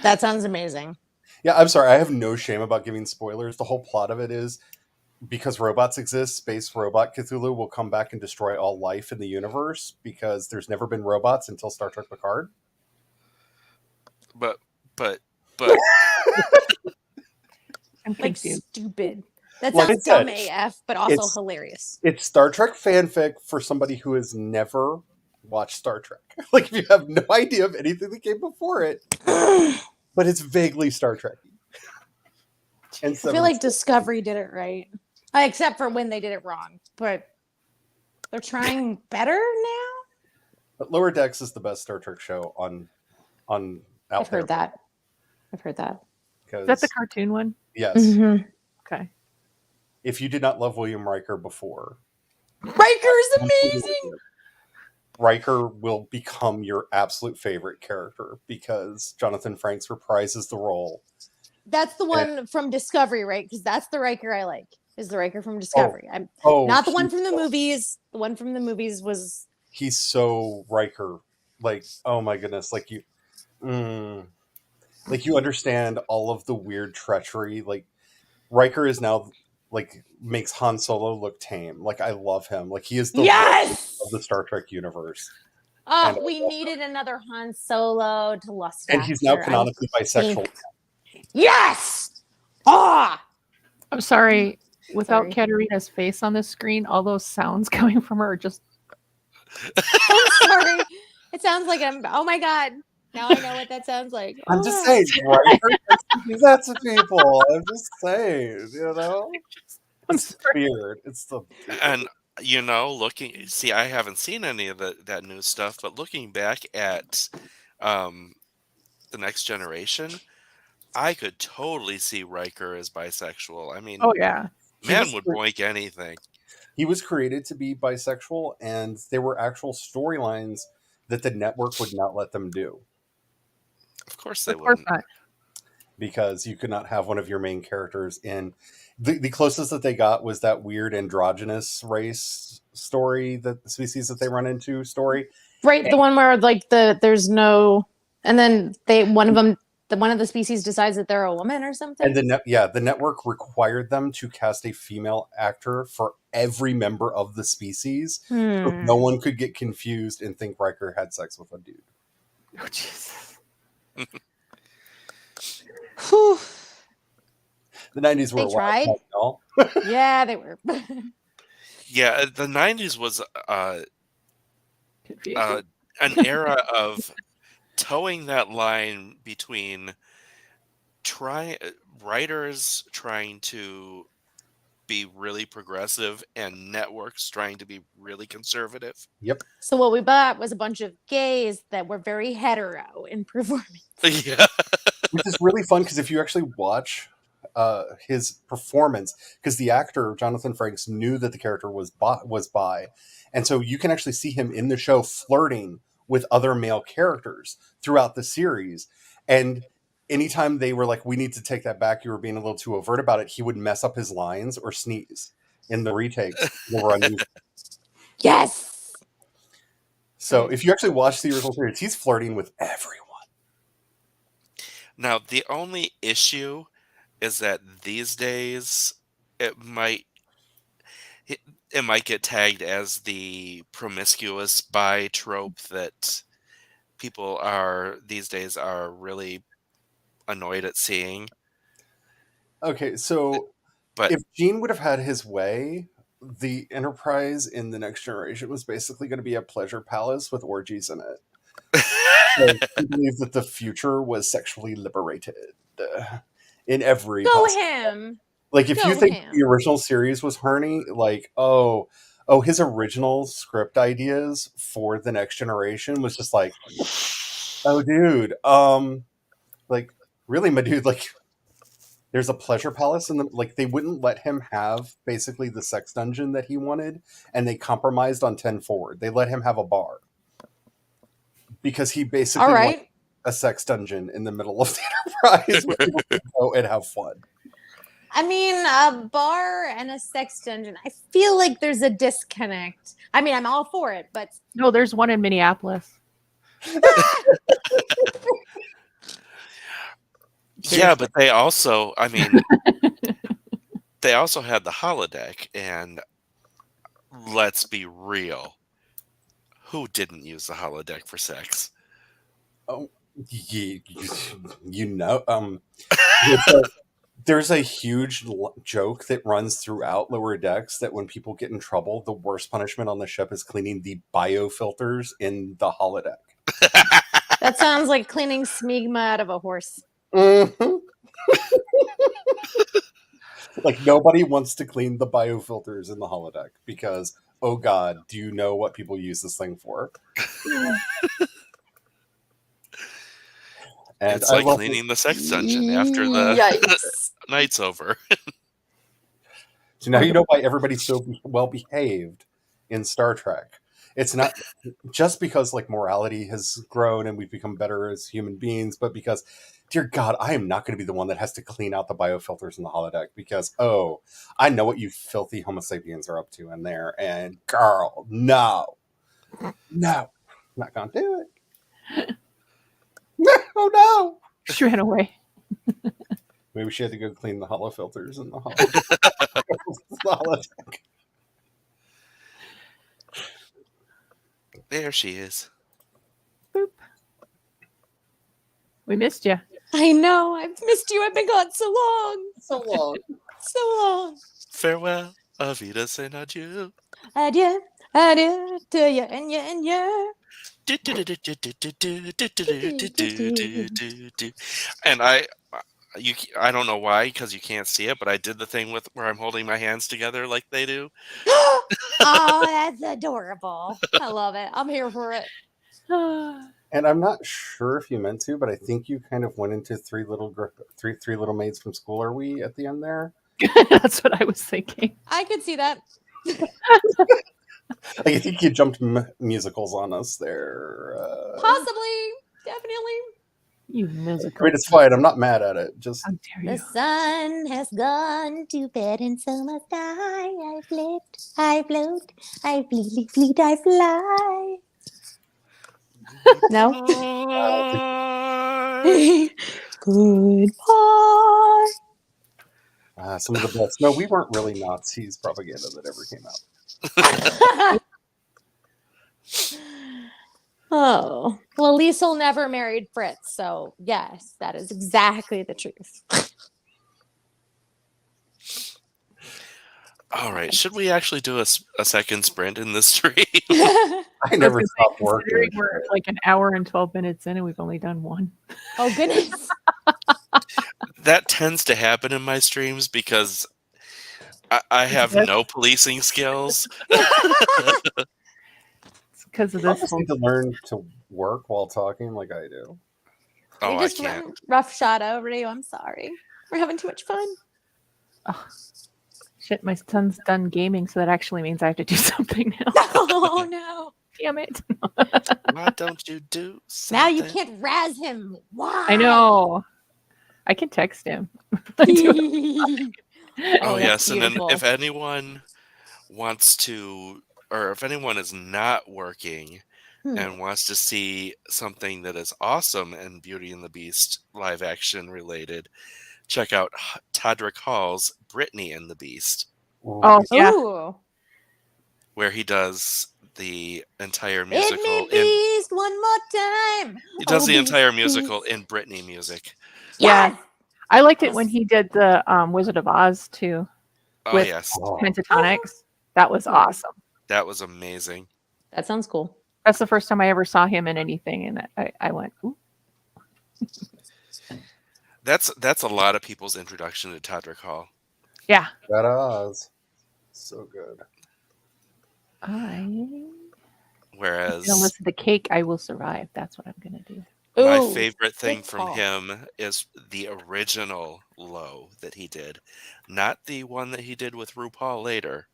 That sounds amazing. yeah, I'm sorry. I have no shame about giving spoilers. The whole plot of it is because robots exist, Space Robot Cthulhu will come back and destroy all life in the universe because there's never been robots until Star Trek Picard. But I'm Like confused. stupid. That Like I sounds dumb said, AF, but also it's- hilarious. It's Star Trek fanfic for somebody who has never watched Star Trek. Like, if you have no idea of anything that came before it, but it's vaguely Star Trek. And I feel like Discovery did it right. Except for when they did it wrong. But they're trying better now? but Lower Decks is the best Star Trek show on out I've heard that. I've heard that. Because Is that the cartoon one? yes, Mm-hmm. Okay. if you did not love William Riker before, Riker's amazing. Riker will become your absolute favorite character because Jonathan Frakes reprises the role. That's the one from Discovery, right? Because that's the Riker I like. Is the Riker from Discovery. I'm Oh, not the one he's from the so- movies. The one from the movies was He's so Riker. Like, oh my goodness, like you understand all of the weird treachery. Like Riker is now like makes Han Solo look tame. Like I love him. Like he is the yes. of the Star Trek universe. Oh, And- we needed another Han Solo to lust And he's now after. canonically bisexual. Yes. Ah. I'm sorry. Without Sorry. Katarina's face on the screen, all those sounds coming from her are just. I'm sorry. It sounds like I'm. Oh my god. Now I know what that sounds like. I'm Oh just God. saying, right? Do that to people. I'm just saying, I'm It's sorry. weird. It's the And see, I haven't seen any of that new stuff, but looking back at the Next Generation, I could totally see Riker as bisexual. I mean, Oh yeah. man would boink anything. He was created to be bisexual, and there were actual storylines that the network would not let them do Of course they Of course wouldn't. not. because you could not have one of your main characters in. The closest that they got was that weird androgynous race story, that the species that they run into story. Right, the one where like there's no, and then one of the species decides that they're a woman or something. And the network required them to cast a female actor for every member of the species, so no one could get confused and think Riker had sex with a dude. Oh, Jesus. Whew. The 90s were They tried. y'all. Yeah, they were. Yeah, the 90s was Confusing. an era of towing that line between writers trying to be really progressive and networks trying to be really conservative. So what we bought was a bunch of gays that were very hetero in performing. Yeah. Which is really fun because if you actually watch his performance, because the actor Jonathan Frakes knew that the character was bi, and so you can actually see him in the show flirting with other male characters throughout the series. And anytime they were like, "We need to take that back. You were being a little too overt about it," he would mess up his lines or sneeze in the retakes. They were unusual. Yes. So if you actually watch the original series, he's flirting with everyone. Now, the only issue is that these days it might get tagged as the promiscuous bi trope that people these days are really annoyed at seeing. Okay, so But if Gene would have had his way, the Enterprise in the Next Generation was basically going to be a pleasure palace with orgies in it. Like, I believe that the future was sexually liberated in every Go possible. him. Like, if Go you think ham. the original series was horny, like, his original script ideas for the Next Generation was just like, oh, dude, like, really, my dude, like, there's a pleasure palace, and like, they wouldn't let him have basically the sex dungeon that he wanted, and they compromised on 10 forward. They let him have a bar because he basically All wanted right. a sex dungeon in the middle of the Enterprise where people could go and have fun. I mean, a bar and a sex dungeon. I feel like there's a disconnect. I mean, I'm all for it, but No, there's one in Minneapolis. yeah, but they also, I mean, they also had the holodeck, and let's be real, who didn't use the holodeck for sex? You know, there's a huge joke that runs throughout Lower Decks that when people get in trouble, the worst punishment on the ship is cleaning the biofilters in the holodeck. that sounds like cleaning smegma out of a horse. Mhm. Like, nobody wants to clean the biofilters in the holodeck because, oh god, do you know what people use this thing for? And It's I like love cleaning the sex dungeon after the Yikes. night's over. So now you know why everybody's so well behaved in Star Trek. It's not just because like morality has grown and we've become better as human beings, but because, dear God, I am not going to be the one that has to clean out the biofilters in the holodeck because, oh, I know what you filthy Homo sapiens are up to in there. And girl, no, I'm not going to do it. Oh no. She ran away. Maybe she had to go clean the holofilters in the holodeck. There she is. We missed you. I know. I've missed you. I've been gone so long. So long. So long. Farewell, Avita Saint Adieu. Adieu. Adieu to you and you and you. And I don't know why, because you can't see it, but I did the thing with where I'm holding my hands together like they do. Oh, that's adorable. I love it. I'm here for it. And I'm not sure if you meant to, but I think you kind of went into three little maids from school. Are we at the end there? That's what I was thinking. I could see that. I think you jumped musicals on us there. Possibly. Definitely. You I musical. mean, it's fine. I'm not mad at it. Just How dare The you? sun has gone to bed and so must I. I flit, I float, I fleet, I fly. No? Goodbye. some of the best. No, we weren't really Nazis propaganda that ever came out. Oh, well, Liesel never married Fritz, so yes, that is exactly the truth. All right, should we actually do a second sprint in this stream? I I was never gonna say, stopped working. considering we're like an hour and 12 minutes in and we've only done one. Oh, goodness. That tends to happen in my streams because I have no policing skills. It's because of I this just whole need to learn to work while talking like I do. Oh, We I just can't. run roughshod over you. I'm sorry. We're having too much fun. shit. My son's done gaming, so that actually means I have to do something now. Oh, no. Damn it. Why don't you do Now something? you can't razz him. Why? I know. I can text him. I do. Oh, that's yes, and then beautiful. if anyone wants to, or if anyone is not working and wants to see something that is awesome and Beauty and the Beast live action related, check out Todrick Hall's Brittany and the Beast, Ooh. Oh, yeah. Ooh. where he does the entire Hit musical me, in beast, one more time. he does Oh, the entire beast, musical beast. in Britney music. Yeah. Yes. I liked it when he did the Wizard of Oz too, Oh With- yes, Oh. Pentatonics. That was awesome. that was amazing. That sounds cool. That's the first time I ever saw him in anything, and I went, ooh. That's a lot of people's introduction to Todrick Hall. Yeah. That Oz. So good. I'm Whereas gonna listen to Cake, I Will Survive. That's what I'm gonna do. my Ooh, favorite thing good from call. him is the original Low that he did, not the one that he did with RuPaul later.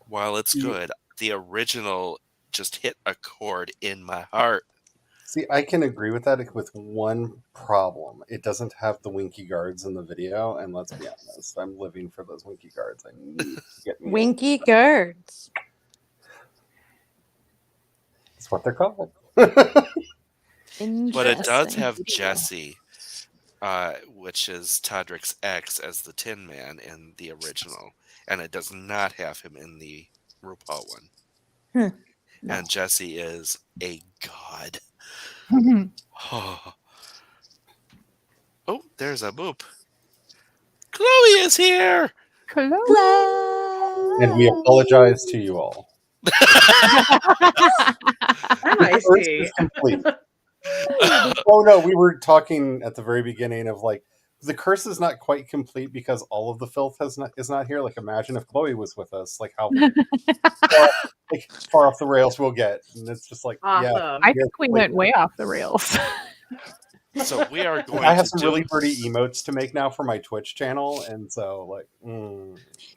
While it's Yeah. good, the original just hit a chord in my heart. See, I can agree with that with one problem. It doesn't have the winky guards in the video, and let's be honest, I'm living for those winky guards. I need to get me. Winky girds. That's what they're called. But it does Interesting. have Jesse, which is Todrick's ex, as the Tin Man in the original, and it does not have him in the RuPaul one. No. And Jesse is a god. Oh, there's a boop. Chloe is here. Hello. Hello. And we apologize to you all. I The curse see. is complete. Oh no, we were talking at the very beginning of like the curse is not quite complete because all of the filth is not here. Like imagine if Chloe was with us, like how far off the rails we'll get. And it's just like yeah. Awesome. I think we went way off the rails. So we are going I have to some do really pretty emotes to make now for my Twitch channel, and so like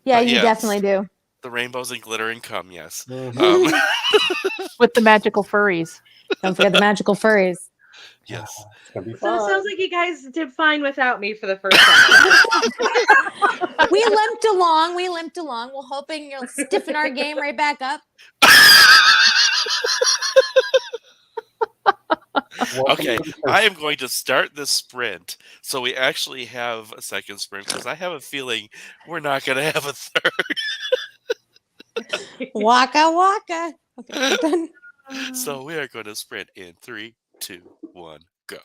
Yeah, you Yes. definitely do. the rainbows and glitter and cum, yes. mhm. With the magical furries. Don't forget the magical furries. Yes. It's gonna be So it fun. sounds like you guys did fine without me for the first time. We limped along. We limped along. We're hoping you'll stiffen our game right back up. Welcome Okay, to the curse. I am going to start this sprint so we actually have a second sprint because I have a feeling we're not going to have a third. Waka waka. Okay, we're done. So we are going to sprint in 3, 2, 1, go.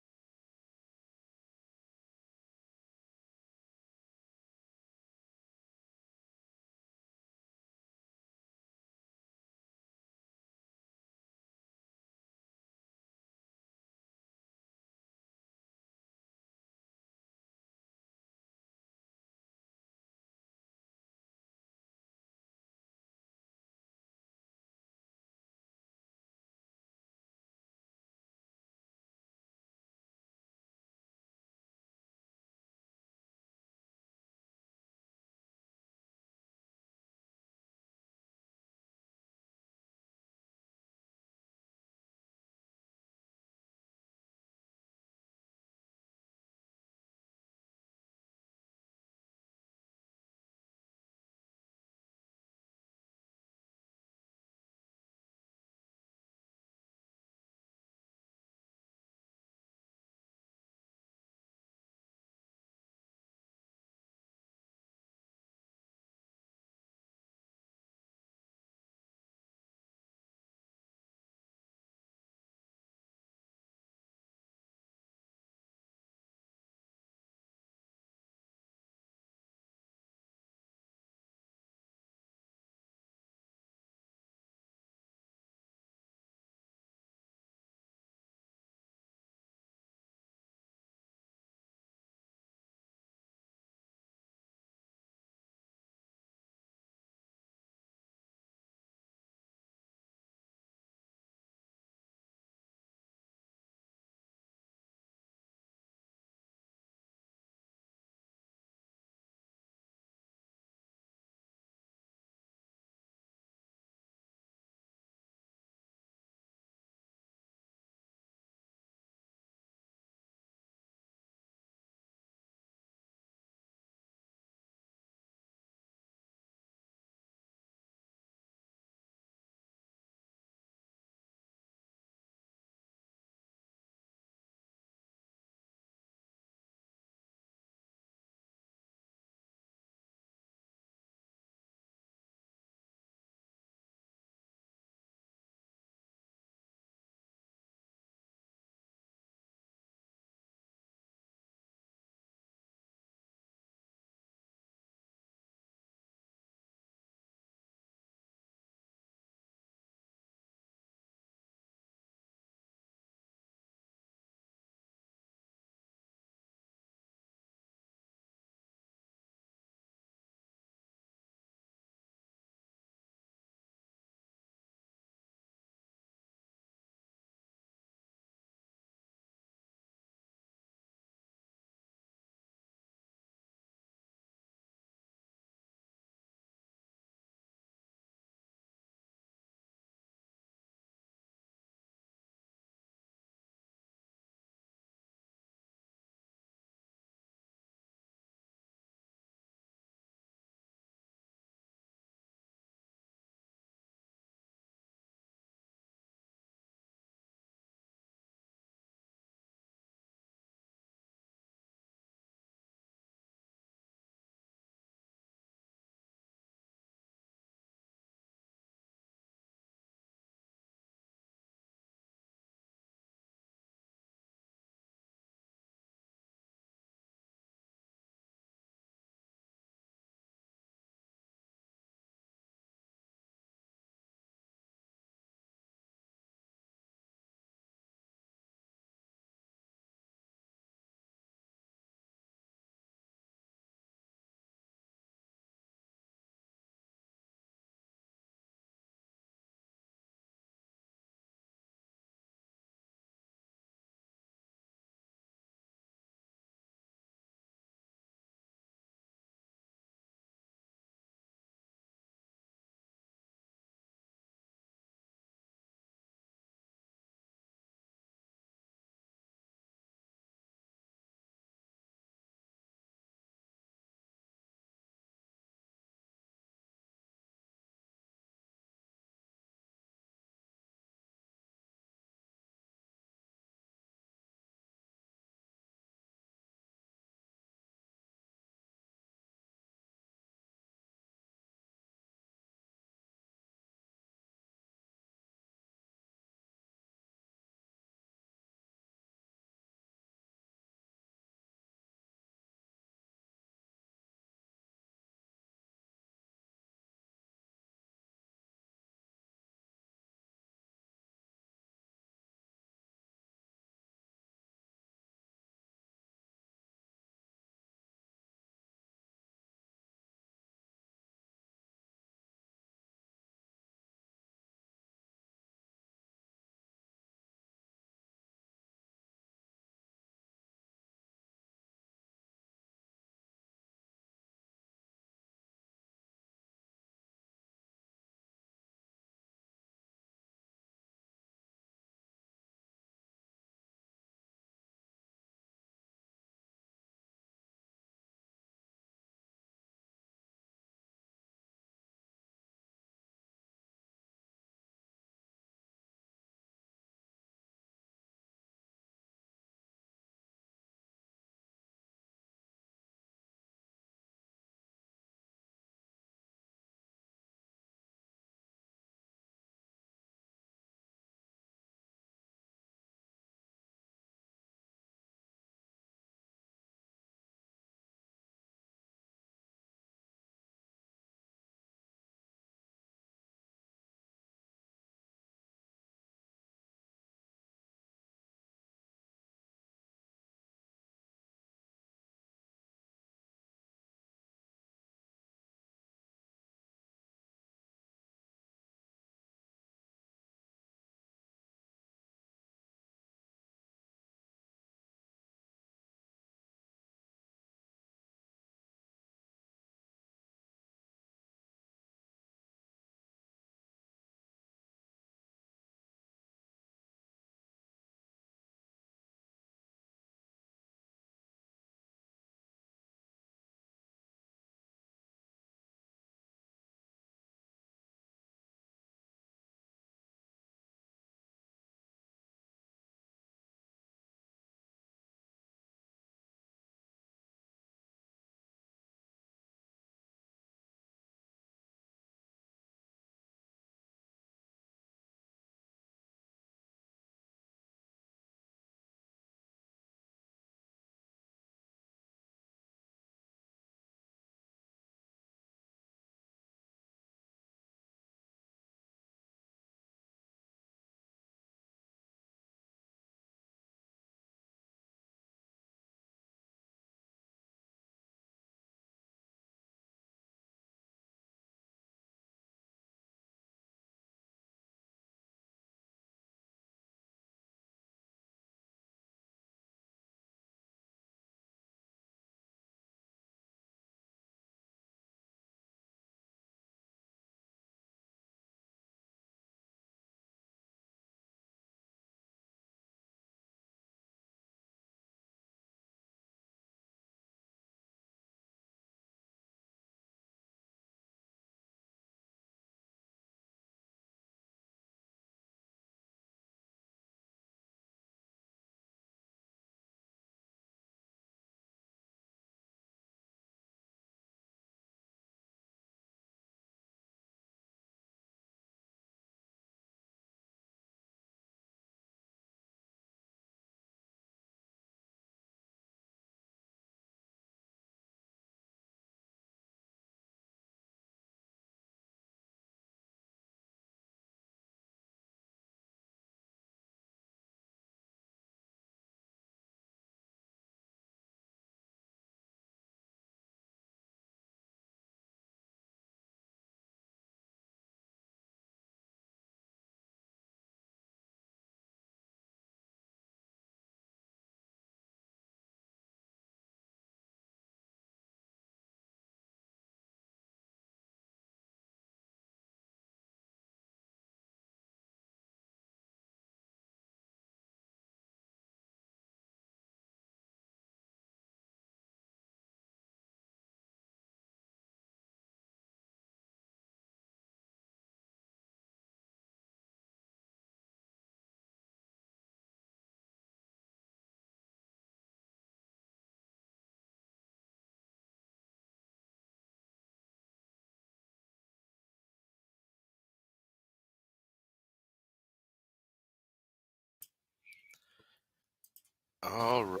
All right.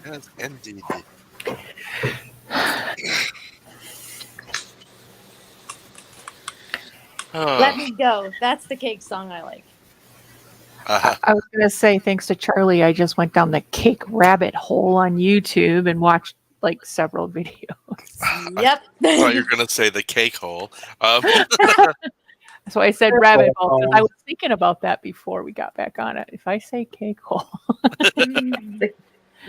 Yes, indeed. Let Oh, me go. That's the cake song I like. I was going to say, thanks to Charlie, I just went down the cake rabbit hole on YouTube and watched like several videos. Yep. I thought you were going to say the cake hole. So I said rabbit hole because I Um, was thinking about that before we got back on it. If I say cake hole,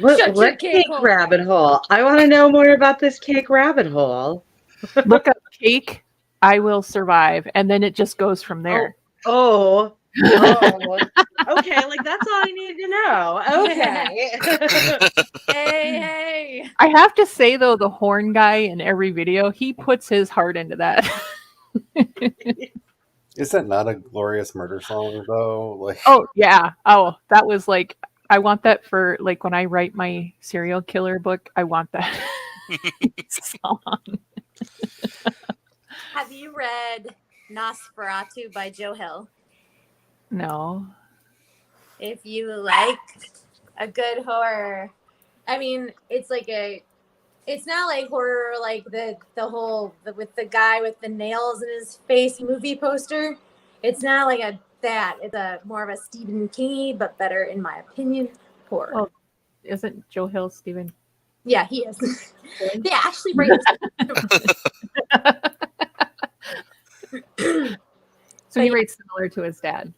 What, Shut your what cake cake hole. rabbit hole? I want to know more about this cake rabbit hole. look up cake, I will survive. And then it just goes from there. Oh. Okay, like that's all I need to know. Okay. Hey. I have to say, though, the horn guy in every video, he puts his heart into that. Is that not a glorious murder song though? Like, Oh, yeah. Oh, that was like, I want that for like when I write my serial killer book, I want that song. Have you read Nosferatu by Joe Hill? No. If you like a good horror, I mean, it's like it's not like horror like the whole with the guy with the nails in his face movie poster. It's not like that. It's a more of a Stephen King, but better in my opinion, horror. Oh. Isn't Joe Hill Stephen? Yeah, he is. They actually write. So he writes similar to his dad.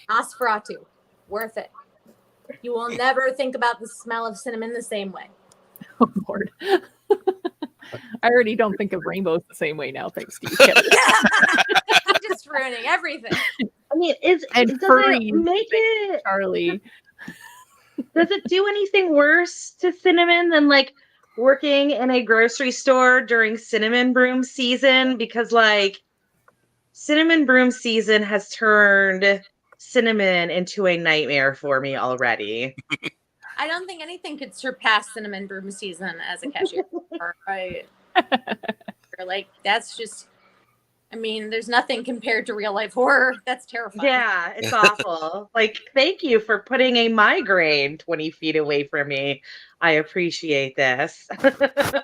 Nosferatu, worth it. You will never think about the smell of cinnamon the same way. Oh, Lord. I already don't think of rainbows the same way now, thanks to you, Kevin. Just ruining everything. I mean, And does furries, it make it Charlie. does it do anything worse to cinnamon than like working in a grocery store during cinnamon broom season? Because like cinnamon broom season has turned cinnamon into a nightmare for me already. I don't think anything could surpass cinnamon broom season as a cashier. Like that's just. I mean, there's nothing compared to real life horror. That's terrifying. Yeah, it's awful. Like, thank you for putting a migraine 20 feet away from me. I appreciate this.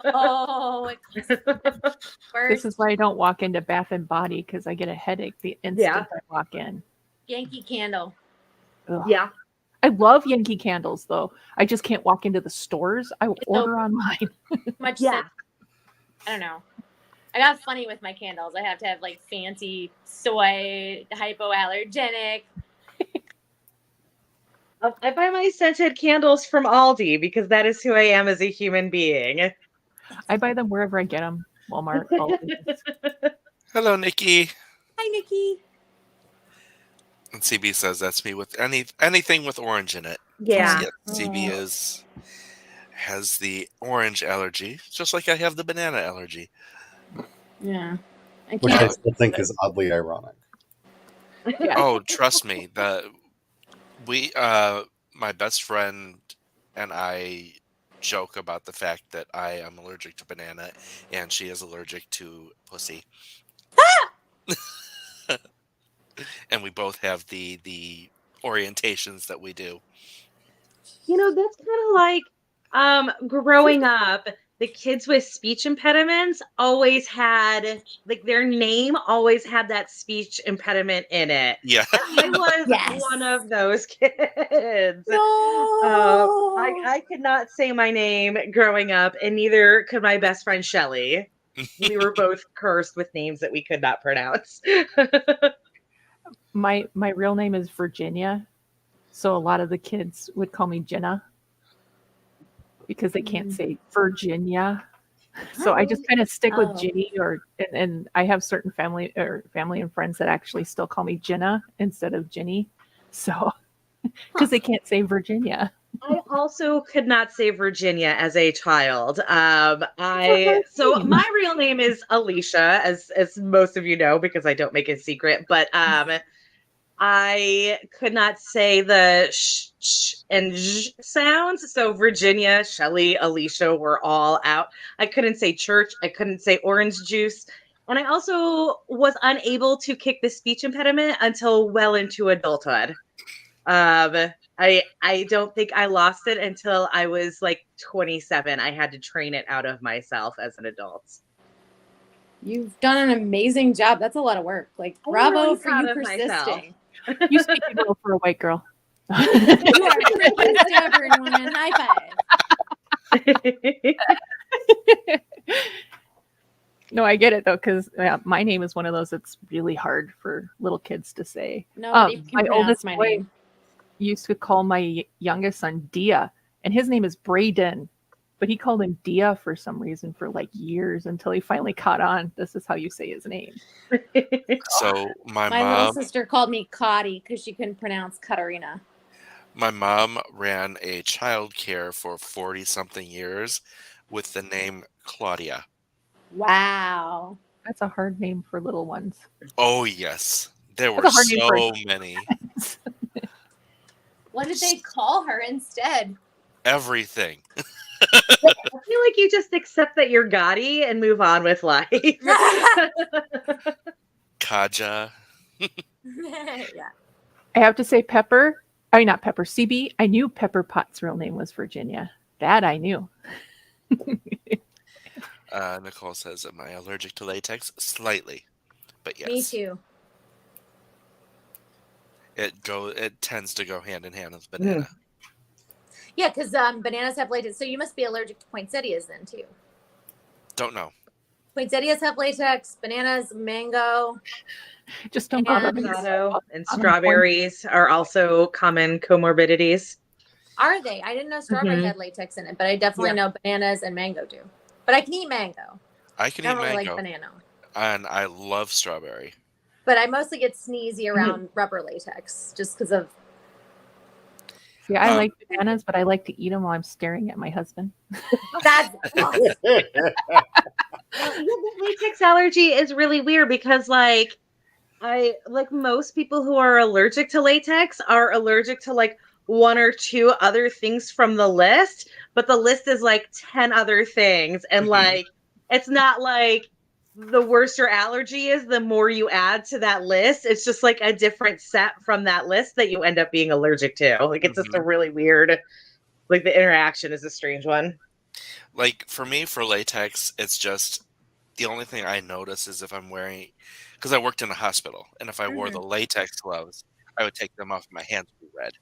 Oh, it's This is why I don't walk into Bath and Body because I get a headache the instant I walk in. Yankee Candle. Ugh. Yeah. I love Yankee candles, though. I just can't walk into the stores. I will order online. Much Yeah. sense. I don't know. I got funny with my candles. I have to have like fancy soy, hypoallergenic. I buy my scented candles from Aldi because that is who I am as a human being. I buy them wherever I get them. Walmart. Aldi. Hello, Nikki. Hi, Nikki. And CB says that's me with anything with orange in it. Yeah. CB has the orange allergy, just like I have the banana allergy. Yeah. I which I can't. still think is oddly ironic. Yeah. Oh, trust me, my best friend and I joke about the fact that I am allergic to banana and she is allergic to pussy. And we both have the orientations that we do. You know, that's kind of like growing up, the kids with speech impediments always had, like, their name always had that speech impediment in it. Yeah. I was Yes. one of those kids. No. I could not say my name growing up, and neither could my best friend Shelly. We were both cursed with names that we could not pronounce. My real name is Virginia, so a lot of the kids would call me Jenna because they can't say Virginia. So I just kind of stick with Oh. Ginny, and I have certain family and friends that actually still call me Jenna instead of Ginny. So because they can't say Virginia. I also could not say Virginia as a child. So my real name is Alicia, as most of you know, because I don't make it secret. But I could not say the sh and j sounds. So Virginia, Shelly, Alicia were all out. I couldn't say church. I couldn't say orange juice. And I also was unable to kick the speech impediment until well into adulthood. I don't think I lost it until I was like 27. I had to train it out of myself as an adult. You've done an amazing job. That's a lot of work. Like, I'm bravo really for proud you of myself. persisting. You speak well for a white girl. You are princess stubborn woman. High five. No, I get it though, because my name is one of those that's really hard for little kids to say. Nobody can My pronounce oldest my boy name. used to call my youngest son Dia, and his name is Braden, but he called him Dia for some reason for like years until he finally caught on. This is how you say his name. So my My little mom, sister called me Cotty because she couldn't pronounce Katarina. my mom ran a child care for 40 something years with the name Claudia. Wow. That's a hard name for little ones. Oh yes, there were That's a hard name for a so many. What did they call her instead? Everything. I feel like you just accept that you're Gotti and move on with life. Kaja. Yeah. I have to say Pepper. I mean, not Pepper. CB. I knew Pepper Potts' real name was Virginia. That I knew. Nicole says, "Am I allergic to latex?" Slightly, but yes. Me too. It tends to go hand in hand with banana. Yeah, because bananas have latex. So you must be allergic to poinsettias then too. Don't know. Poinsettias have latex. Bananas, mango. Just don't bother And me. Avocado and strawberries are also common comorbidities. Are they? I didn't know strawberry Mhm. had latex in it, but I definitely Yeah. know bananas and mango do. But I can eat mango. I can I eat don't really mango, like banana. and I love strawberry. But I mostly get sneezy around rubber latex just because of. See, I Um, like bananas, but I like to eat them while I'm staring at my husband. That's Latex allergy is really weird because like most people who are allergic to latex are allergic to like one or two other things from the list, but the list is like 10 other things, and Mhm. like it's not like the worse your allergy is, the more you add to that list. It's just like a different set from that list that you end up being allergic to. Like it's just a really weird, like the interaction is a strange one. Like for me, for latex, it's just the only thing I notice is if I'm wearing, because I worked in a hospital, and if I wore the latex gloves, I would take them off. My hands would be red.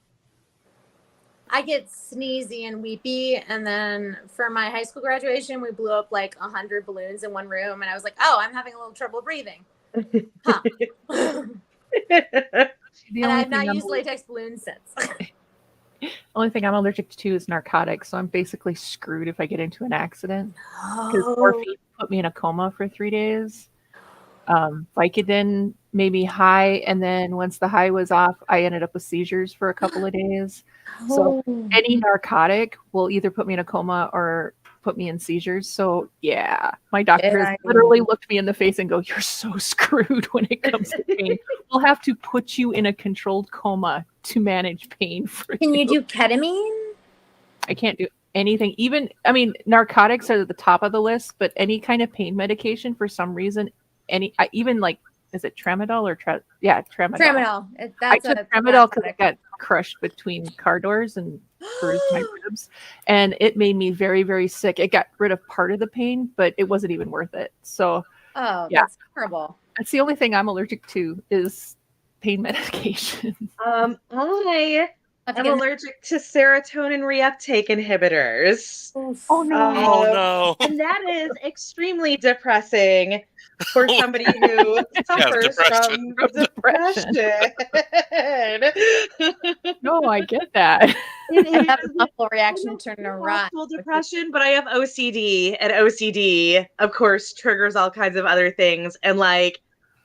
I get sneezy and weepy, and then for my high school graduation, we blew up like 100 balloons in one room, and I was like, "Oh, I'm having a little trouble breathing." Huh. And The only I've not thing used latex balloons since. only thing I'm allergic to is narcotics, so I'm basically screwed if I get into an accident. Because morphine put me in a coma for 3 days. Vicodin made me high, and then once the high was off, I ended up with seizures for a couple of days. So any narcotic will either put me in a coma or put me in seizures. So yeah, my doctor has literally looked me in the face and go, "You're so screwed when it comes to pain. We'll have to put you in a controlled coma to manage pain for Can you do ketamine? I can't do anything. Even, I mean, narcotics are at the top of the list, but any kind of pain medication for some reason, even like, is it tramadol or tramadol? Tramadol. I That's took a tramadol because I got crushed between car doors and bruised my ribs, and it made me very, very sick. It got rid of part of the pain, but it wasn't even worth it. So Oh, Yeah. that's horrible. that's the only thing I'm allergic to is pain medication. I am allergic to serotonin reuptake inhibitors. Oh no! Oh no! And that is extremely depressing for somebody who suffers depression. from depression. No, I get that. I have a muscle I reaction don't to do neurotic. actual depression, but I have OCD, and OCD, of course, triggers all kinds of other things. And like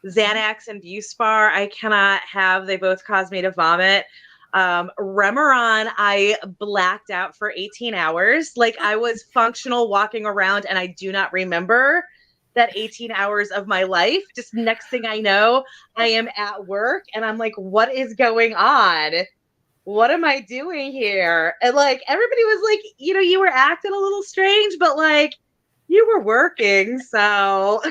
Xanax and Buspar, I cannot have. They both cause me to vomit. Remeron, I blacked out for 18 hours. Like I was functional walking around, and I do not remember that 18 hours of my life. Just next thing I know, I am at work, and I'm like, what is going on? What am I doing here? And like everybody was like, you were acting a little strange, but like You were working, so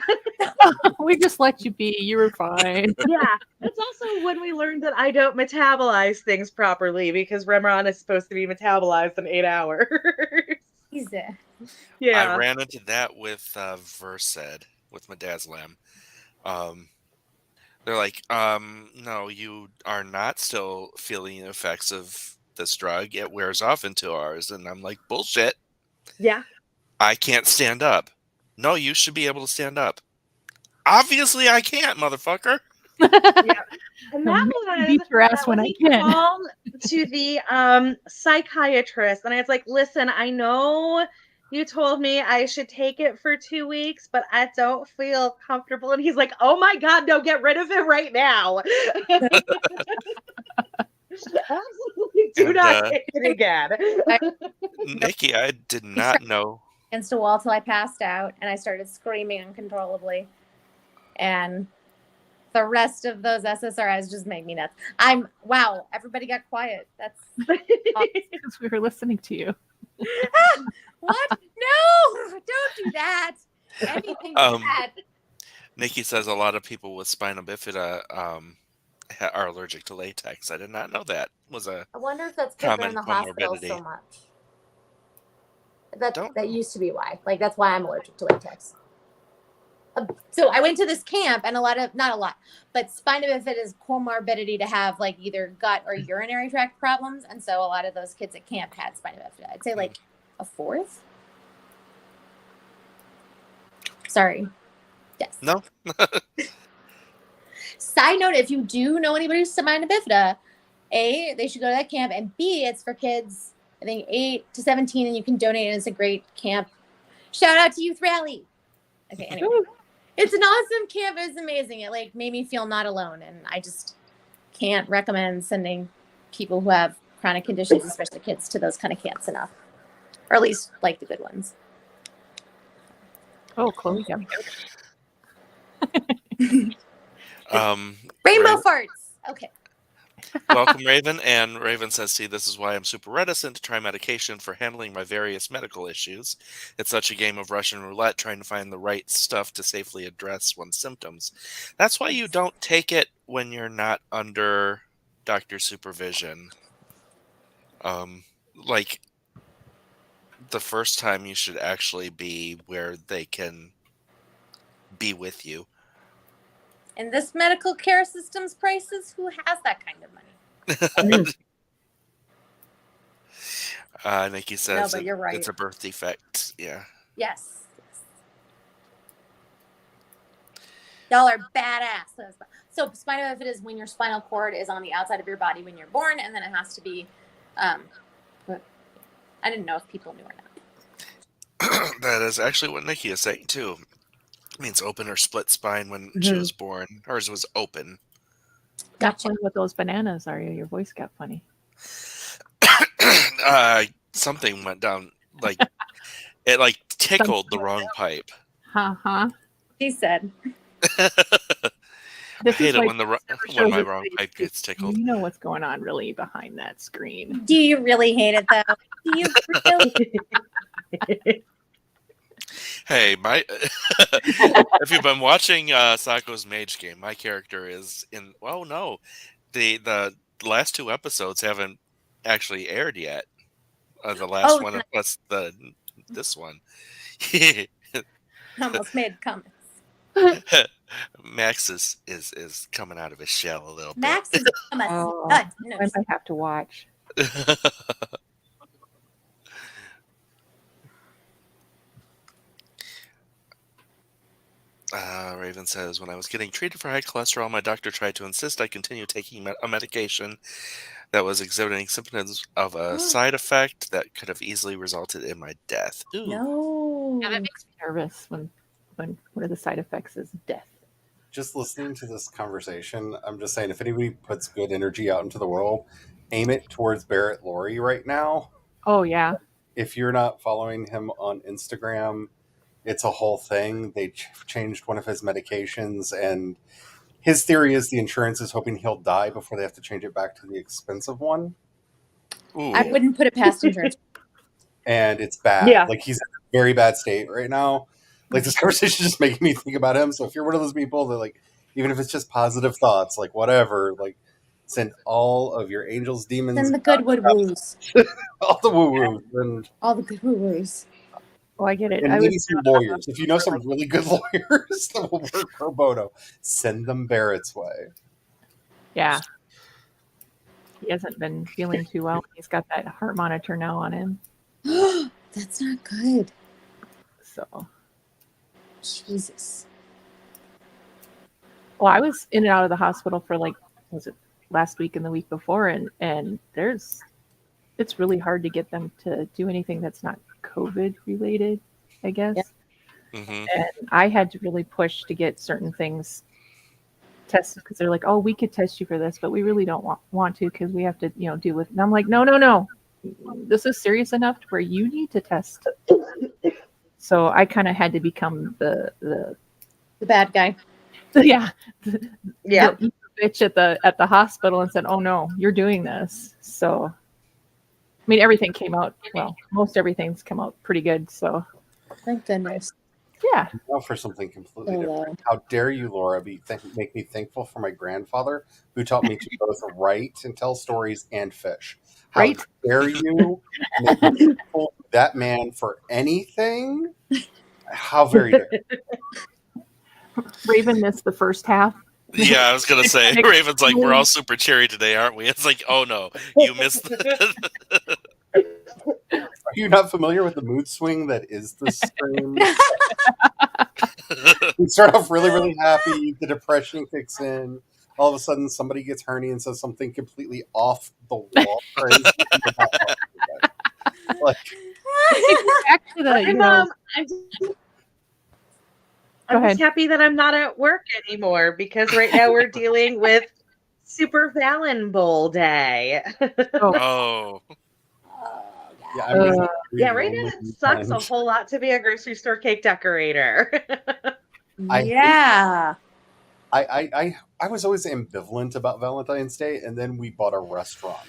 We just let you be. You were fine. yeah. It's also when we learned that I don't metabolize things properly because Remeron is supposed to be metabolized in 8 hours. Jesus. Yeah. I ran into that with Versed, with Midazolam. They're like, no, you are not still feeling the effects of this drug. It wears off in 2 hours. And I'm like, bullshit. Yeah. I can't stand up. No, you should be able to stand up. Obviously, I can't, motherfucker. And that I'll beat your ass when I can. called to the psychiatrist, and I was like, "Listen, I know you told me I should take it for 2 weeks, but I don't feel comfortable." And he's like, "Oh my god, no, get rid of it right now! Absolutely, do And, not take it again." Nikki, I did not know. Against a wall till I passed out and I started screaming uncontrollably. And the rest of those SSRIs just make me nuts. Wow, everybody got quiet. That's Because we were listening to you. what? No, don't do that. Anything bad. Nikki says a lot of people with spina bifida are allergic to latex. I did not know that was a. I wonder if that's because they're in the common hospital comorbidity. so much. Don't- That used to be why. Like that's why I'm allergic to latex. So I went to this camp and not a lot, but spina bifida is comorbidity to have like either gut or urinary tract problems. And so a lot of those kids at camp had spina bifida. I'd say like a fourth. Sorry. Yes. No. Side note, if you do know anybody who's spina bifida, A, they should go to that camp, and B, it's for kids, I think 8 to 17, and you can donate, and it's a great camp. Shout out to Youth Rally. Okay, anyway. It's an awesome camp. It's amazing. It like made me feel not alone, and I just can't recommend sending people who have chronic conditions, especially kids, to those kind of camps enough, or at least like the good ones. Oh, Chloe got me. Rainbow Ra- farts. Okay. Welcome, Raven. And Raven says, see, this is why I'm super reticent to try medication for handling my various medical issues. It's such a game of Russian roulette trying to find the right stuff to safely address one's symptoms. That's why you don't take it when you're not under doctor supervision. Like, the first time you should actually be where they can be with you. In this medical care system's prices, who has that kind of money? Nikki says but you're right. it's a birth defect. Yeah. Yes. Y'all are badass. So spina bifida is when your spinal cord is on the outside of your body when you're born, and then it has to be. I didn't know if people knew or not. That is actually what Nikki is saying too. It means open or split spine when she was born. Hers was open. Gotcha. What those bananas are. Your voice got funny. Something went down, like it like tickled the wrong pipe. Uh-huh. She said. I This hate is it why when never when shows my its wrong face, pipe because gets tickled. You know what's going on really behind that screen. Do you really hate it though? Do you really? Hey, my if you've been watching Sako's Mage Game, my character is in. Well, no, the last 2 episodes haven't actually aired yet. The last one plus this one. Almost made comments. Max is coming out of his shell a little Max is a Oh, stud. No, I might have to watch. bit. Raven says, when I was getting treated for high cholesterol, my doctor tried to insist I continue taking a medication that was exhibiting symptoms of a side effect that could have easily resulted in my death. Ooh. no. Yeah, that makes me nervous when one of the side effects is death. Just listening to this conversation, I'm just saying, if anybody puts good energy out into the world, aim it towards Barrett Laurie right now. Oh, yeah. If you're not following him on Instagram, it's a whole thing. They changed one of his medications, and his theory is the insurance is hoping he'll die before they have to change it back to the expensive one. Ooh. I wouldn't put it past insurance. and it's bad. Yeah. Like he's in a very bad state right now. Like this conversation is just making me think about him. So if you're one of those people that like, even if it's just positive thoughts, like whatever, like send all of your angels, demons, Then the good woo woos. all the woo woo, and All the good woo woos. Oh, I get it. and I maybe was some lawyers. If you know some really good lawyers that will work pro bono, send them Barrett's way. yeah. He hasn't been feeling too well. He's got that heart monitor now on him. That's not good. So, Jesus. well, I was in and out of the hospital for like, was it last week and the week before, and it's really hard to get them to do anything that's not COVID related, I guess. Yeah. Hmm. And I had to really push to get certain things tested because they're like, oh, we could test you for this, but we really don't want to because we have to, deal with. And I'm like, no, this is serious enough to where you need to test. So I kind of had to become the bad guy. yeah Yeah. the bitch at the hospital and said, oh no, you're doing this. So I mean, everything came out well. Most everything's come out pretty good. So Thank goodness. yeah. Now for something completely Hello. different. How dare you, Laura, make me thankful for my grandfather who taught me to both write and tell stories and fish. How Right? dare you make me thankful to that man for anything? How very dare you. Raven missed the first half. Yeah, I was gonna say, Raven's like, we're all super cheery today, aren't we? It's like, oh no, you missed. Are you not familiar with the mood swing that is the stream? We start off really, really happy. The depression kicks in. All of a sudden, somebody gets hernia and says something completely off the wall crazy. Like, Back to the, I'm, I'm Go ahead. just happy that I'm not at work anymore because right now we're dealing with Super Valen Bowl Day. Oh, yeah, I'm really Yeah, right now lonely it sucks a sometimes. whole lot to be a grocery store cake decorator. I hate- Yeah. I was always ambivalent about Valentine's Day, and then we bought a restaurant,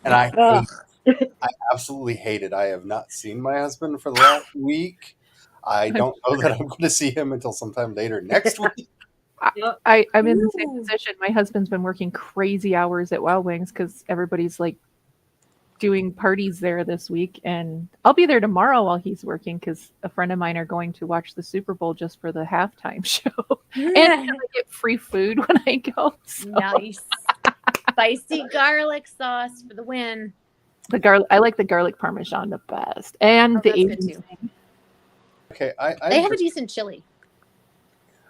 and I Ugh. absolutely hate it. I have not seen my husband for the last week. I don't know that I'm going to see him until sometime later next week. I'm in the same Ooh. position. My husband's been working crazy hours at Wild Wings because everybody's like doing parties there this week, and I'll be there tomorrow while he's working because a friend of mine are going to watch the Super Bowl just for the halftime show, and I get free food when I go. So Nice. Spicy garlic sauce for the win. the garlic, I like the garlic parmesan the best, and Oh, the that's good Asian too. thing. Okay, They have a decent chili.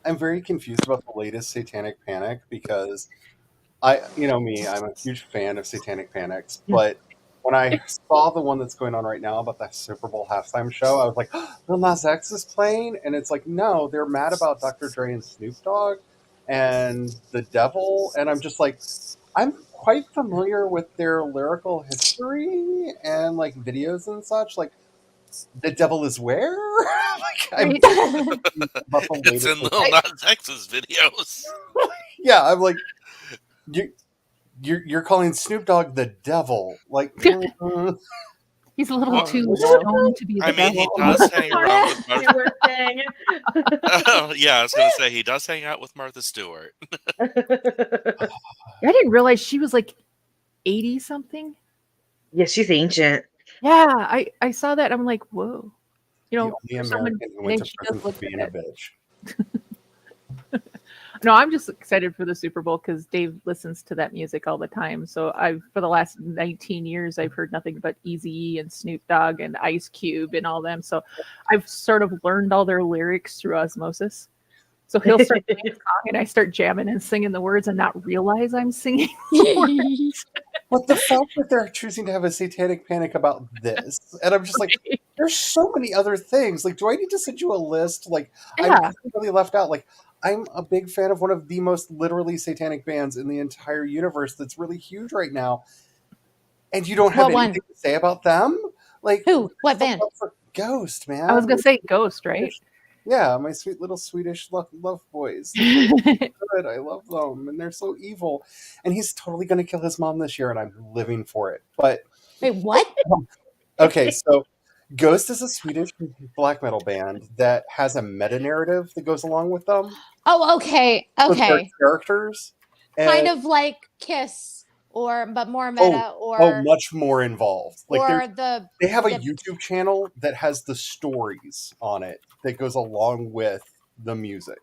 I'm very confused about the latest Satanic Panic because me, I'm a huge fan of Satanic Panics, but when I saw the one that's going on right now about the Super Bowl halftime show, I was like, Lil Nas X is playing? And it's like, no, they're mad about Dr. Dre and Snoop Dogg and the devil. And I'm just like, I'm quite familiar with their lyrical history and like videos and such. Like, the devil is where? Like, I'm Right. about the it's in latest- Lil Nas X's videos. Yeah, I'm like, you're calling Snoop Dogg the devil, like. He's a little Well, too well, stoned to be I the mean, he devil. does hang around with Martha. Stewart thing. Yeah, I was gonna say he does hang out with Martha Stewart. I didn't realize she was like 80 something. Yeah, she's ancient. Yeah, I saw that. I'm like, whoa. The For only someone American who went big, to she does prison for look being a good. bitch. No, I'm just excited for the Super Bowl because Dave listens to that music all the time. So for the last 19 years, I've heard nothing but Eazy-E and Snoop Dogg and Ice Cube and all them. So I've sort of learned all their lyrics through osmosis. So he'll start playing a song and I start jamming and singing the words and not realize I'm singing the words. But the fact that they're choosing to have a Satanic Panic about this, and I'm just like, there's so many other things. Like, do I need to send you a list? Like, Yeah. I'm really left out. Like, I'm a big fan of one of the most literally satanic bands in the entire universe that's really huge right now. And you don't have What one? anything to say about them? Like, Who? What band? Ghost, man. I was going to say Ghost, right? Yeah, my sweet little Swedish love boys. They're good. I love them, and they're so evil. And he's totally going to kill his mom this year, and I'm living for it. But Wait, what? okay, so Ghost is a Swedish black metal band that has a meta narrative that goes along with them. Oh, okay. So they're Okay. characters. Kind and- of like Kiss, but more Oh, meta, much more involved. Like they have a the- YouTube channel that has the stories on it that goes along with the music.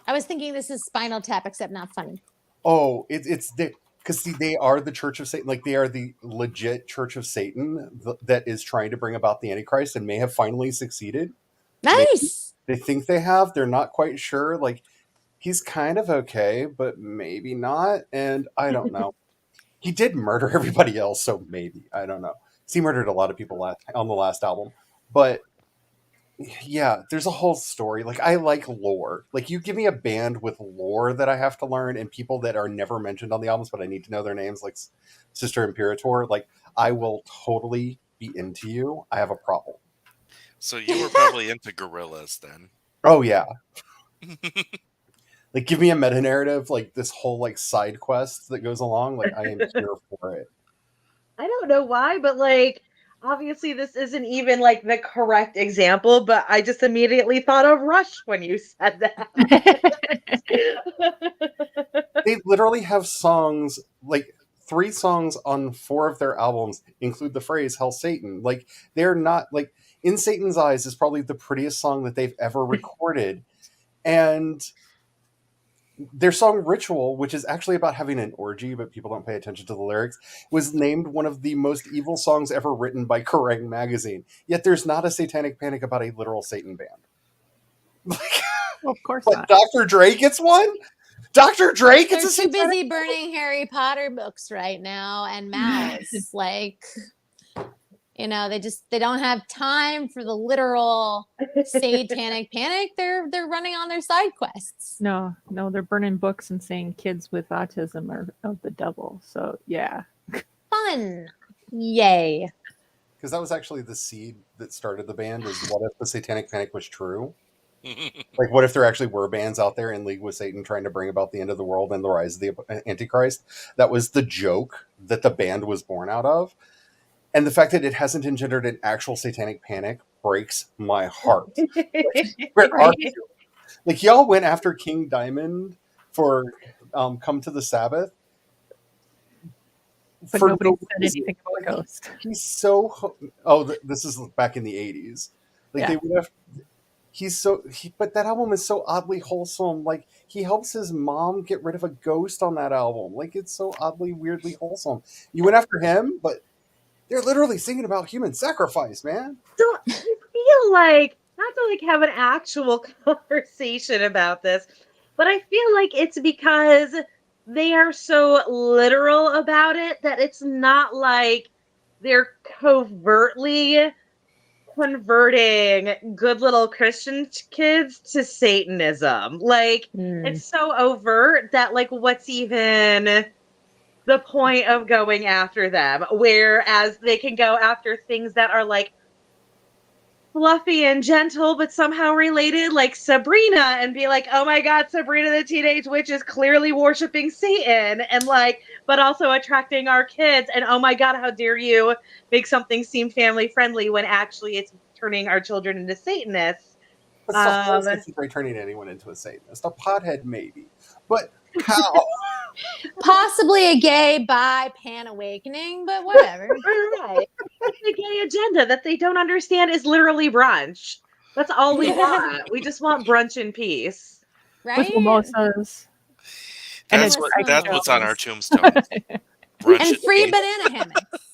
I was thinking this is Spinal Tap, except not funny. Oh, it's because they are the Church of Satan. Like they are the legit Church of Satan that is trying to bring about the Antichrist and may have finally succeeded. Nice. They think they have. They're not quite sure. Like he's kind of okay, but maybe not. And I don't know. He did murder everybody else, so maybe I don't know. He murdered a lot of people on the last album, but yeah, there's a whole story. Like I like lore. Like you give me a band with lore that I have to learn and people that are never mentioned on the albums, but I need to know their names, like Sister Imperator. Like I will totally be into you. I have a problem. So you were probably into Gorillas then. Oh yeah. Like give me a meta narrative, like this whole like side quest that goes along. Like I am here for it. I don't know why, but like obviously this isn't even like the correct example, but I just immediately thought of Rush when you said that. They literally have songs, like 3 songs on 4 of their albums include the phrase Hell Satan. Like they're not like In Satan's Eyes is probably the prettiest song that they've ever recorded. And their song Ritual, which is actually about having an orgy, but people don't pay attention to the lyrics, was named one of the most evil songs ever written by Kerrang! Magazine. Yet there's not a satanic panic about a literal Satan band. Well, of course But not. Dr. Dre gets one? Dr. Dre They're gets a too satanic busy burning Harry Potter books right now and Mouse. Like, you know, they don't have time for the literal satanic panic. They're running on their side quests. No, they're burning books and saying kids with autism are of the devil. So yeah. Fun. Yay. Because that was actually the seed that started the band, is what if the satanic panic was true? Like, what if there actually were bands out there in league with Satan trying to bring about the end of the world and the rise of the Antichrist? That was the joke that the band was born out of. And the fact that it hasn't engendered an actual satanic panic breaks my heart. Where are you? Like, y'all went after King Diamond for Come to the Sabbath. But For nobody no said reason. anything about Ghost. He's so... Oh, this is back in the 80s. Like, Yeah. they would have... But that album is so oddly wholesome. Like, he helps his mom get rid of a ghost on that album. Like, it's so oddly, weirdly wholesome. You went after him, but they're literally singing about human sacrifice, man. So I feel like, not to like have an actual conversation about this, but I feel like it's because they are so literal about it that it's not like they're covertly converting good little Christian kids to Satanism. Like, it's so overt that like what's even the point of going after them? Whereas they can go after things that are like fluffy and gentle but somehow related, like Sabrina, and be like, oh my god, Sabrina the Teenage Witch is clearly worshiping Satan, and like, but also attracting our kids, and oh my god, how dare you make something seem family friendly when actually it's turning our children into Satanists. But still, it's great turning anyone into a Satanist. A pothead, maybe. But how? Possibly a gay, bi, pan awakening, but whatever. Right. It's the gay agenda that they don't understand is literally brunch. That's all we want. We just want brunch in peace. With Right? mimosas. And That's it's that's what's on our tombstone. And Brunch and free peace. banana hammocks.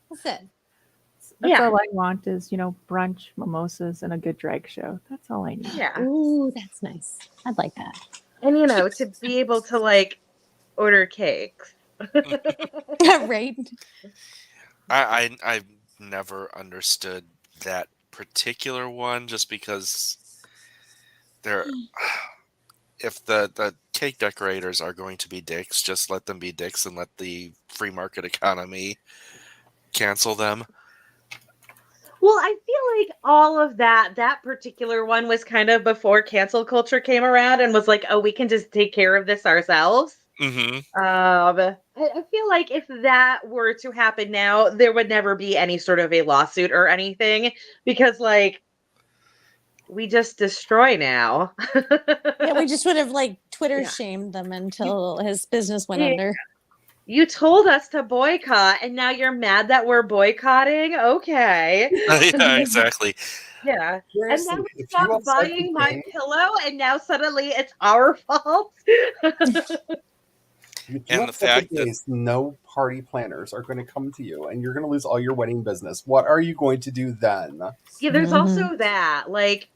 That's it. That's Yeah. all I want is, brunch, mimosas, and a good drag show. That's all I need. Yeah. Ooh, that's nice. I'd like that. And to be able to like order cakes. Right? I've never understood that particular one, just because they're if the cake decorators are going to be dicks, just let them be dicks and let the free market economy cancel them. Well, I feel like all of that particular one was kind of before cancel culture came around and was like, oh, we can just take care of this ourselves. Hmm. I feel like if that were to happen now, there would never be any sort of a lawsuit or anything because, like, we just destroy now. Yeah, we just would have like Twitter Yeah. shamed them until his business went Yeah. under. You told us to boycott, and now you're mad that we're boycotting? Okay. Yeah, exactly. Yeah. And Seriously, then we if you stopped upset the buying my game, pillow, and now suddenly it's our fault. if you And the upset the fact that gays, no party planners are going to come to you, and you're going to lose all your wedding business. What are you going to do then? Yeah, there's Mhm. also that. Like,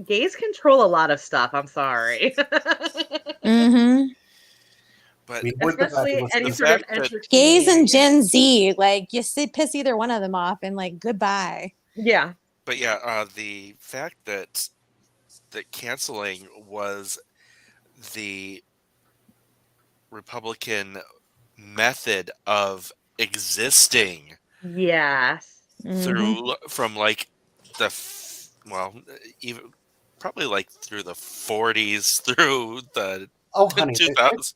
gays control a lot of stuff. I'm sorry. Mm-hmm. but We were the Especially fabulous any the sort of fact that entertaining. Gays and Gen Z, like you piss either one of them off and like goodbye. Yeah. but yeah, the fact that canceling was the Republican method of existing Yes. Mhm. through from like well, even probably like through the 40s through the Oh, honey, 2000s.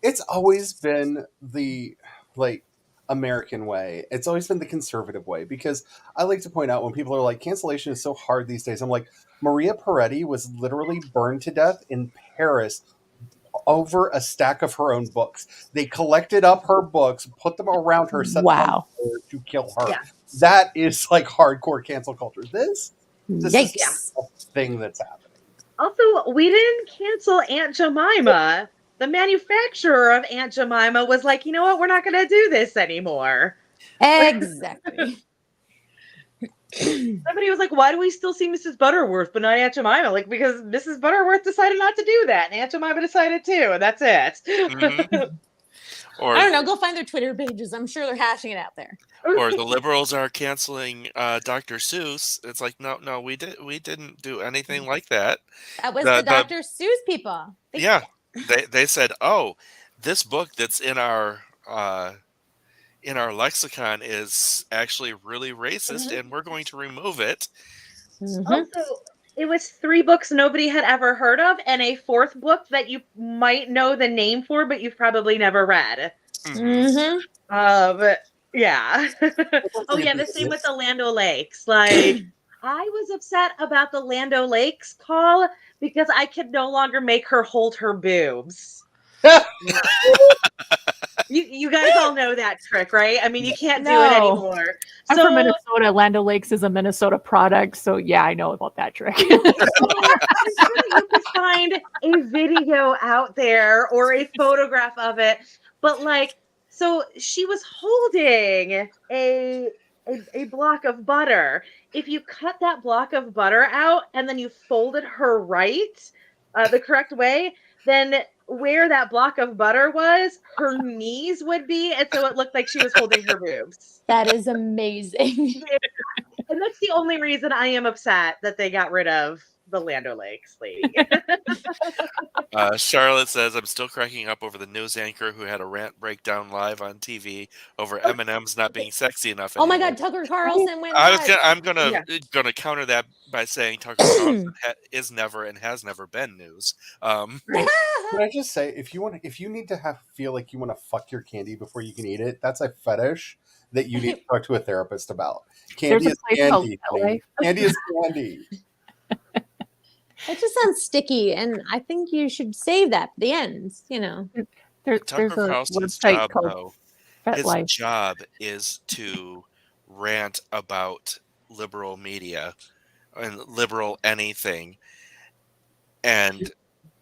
it's always been the like American way. It's always been the conservative way because I like to point out when people are like cancellation is so hard these days. I'm like Maria Peretti was literally burned to death in Paris over a stack of her own books. They collected up her books, put them around her, set them on Wow. fire to kill her. Yeah. That is like hardcore cancel culture. This is Yikes. a thing that's happening. Also, we didn't cancel Aunt Jemima. The manufacturer of Aunt Jemima was like, you know what? We're not going to do this anymore. Exactly. Somebody was like, why do we still see Mrs. Butterworth but not Aunt Jemima? Like, because Mrs. Butterworth decided not to do that, and Aunt Jemima decided to, and that's it. Mhm. Or I don't know. Go find their Twitter pages. I'm sure they're hashing it out there. or the liberals are canceling Dr. Seuss. It's like no, we didn't do anything like that. That was The- the Dr. Seuss people. Yeah, they said, "Oh, this book that's in our lexicon is actually really racist, and we're going to remove it." Mhm. Also, it was 3 books nobody had ever heard of, and a 4th book that you might know the name for, but you've probably never read. Mhm. Mhm. Yeah. Oh yeah, the same with the Land O'Lakes. Like, I was upset about the Land O'Lakes call because I could no longer make her hold her boobs. You guys all know that trick, right? I mean, you can't do it No. anymore. I'm So from Minnesota. Land O'Lakes is a Minnesota product, so yeah, I know about that trick. I'm sure you could find a video out there or a photograph of it, but like, so she was holding a block of butter. If you cut that block of butter out and then you folded her right, the correct way, then where that block of butter was, her knees would be, and so it looked like she was holding her boobs. That is amazing. And that's the only reason I am upset that they got rid of the Land O'Lakes lady. Charlotte says, "I'm still cracking up over the news anchor who had a rant breakdown live on TV over M&M's not being sexy enough." Oh my anymore." God, Tucker Carlson went I'm nuts. gonna counter that by saying Tucker Carlson is never and has never been news. Can I just say, if you need to feel like you want to fuck your candy before you can eat it, that's a fetish that you need to talk to a therapist about. Candy There's is a place called candy. LA. honey. Candy is candy. It just sounds sticky, and I think you should save that for the end. You know. There's Tucker a Carlson's website job, called though, his FetLife. job is to rant about liberal media and liberal anything, and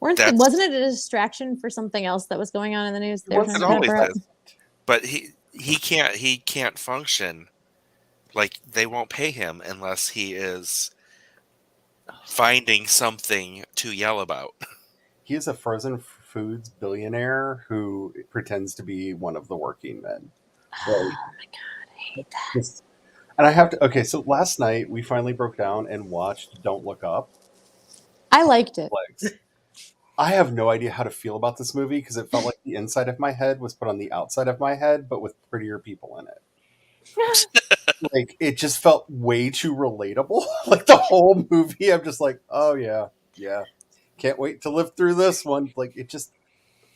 that's- Wasn't it a distraction for something else that was going on in the news? They were It trying it to always cover up? is. But he can't function. Like, they won't pay him unless he is finding something to yell about. He is a frozen foods billionaire who pretends to be one of the working men. Oh my God, I hate that. And I have to. Okay, so last night we finally broke down and watched Don't Look Up. I liked it. Legs. I have no idea how to feel about this movie because it felt like the inside of my head was put on the outside of my head, but with prettier people in it. Like, it just felt way too relatable. Like, the whole movie, I'm just like, oh yeah, can't wait to live through this one. Like, it just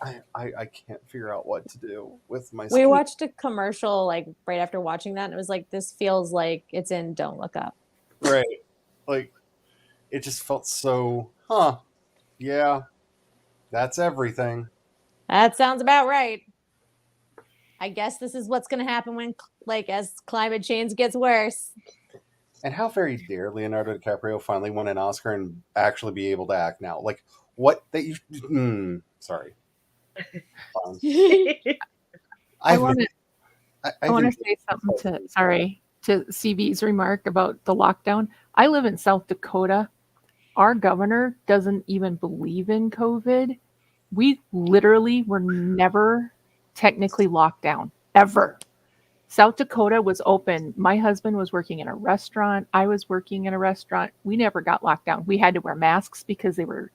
I can't figure out what to do with my. We watched a commercial like right after watching that, and it was like, this feels like it's in Don't Look Up. Right, like it just felt so. Huh? Yeah, that's everything. That sounds about right. I guess this is what's going to happen when, like, as climate change gets worse. And how very dare Leonardo DiCaprio finally won an Oscar and actually be able to act now? Like what that you? Sorry. Fine. I want to. I I want to think say something to CB's remark about the lockdown. I live in South Dakota. Our governor doesn't even believe in COVID. We literally were never technically locked down ever. South Dakota was open. My husband was working in a restaurant. I was working in a restaurant. We never got locked down. We had to wear masks because they were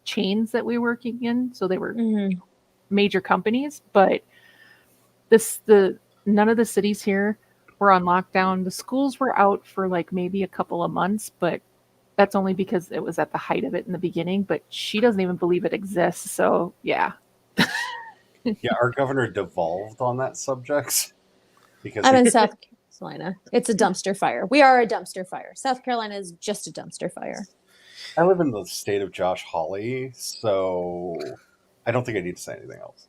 chains that we were working in, so they were Mhm. major companies. But none of the cities here were on lockdown. The schools were out for like maybe a couple of months, but that's only because it was at the height of it in the beginning. But she doesn't even believe it exists. So yeah. yeah, our governor devolved on that subject because I'm in South Carolina. It's a dumpster fire. We are a dumpster fire. South Carolina is just a dumpster fire. I live in the state of Josh Hawley, so I don't think I need to say anything else.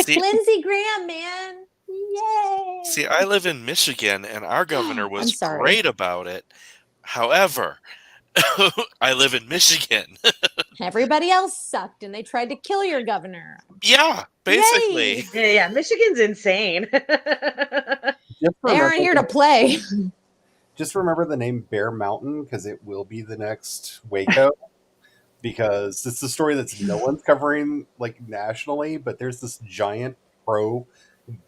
See, Lindsey Graham, man. Yay. see, I live in Michigan, and our governor I'm was sorry. great about it. However, I live in Michigan. Everybody else sucked and they tried to kill your governor. Yeah, basically. Yay. Yeah, Michigan's insane. Just They aren't here to play. Just remember the name Bear Mountain because it will be the next Waco. Because it's the story that's no one's covering like nationally, but there's this giant pro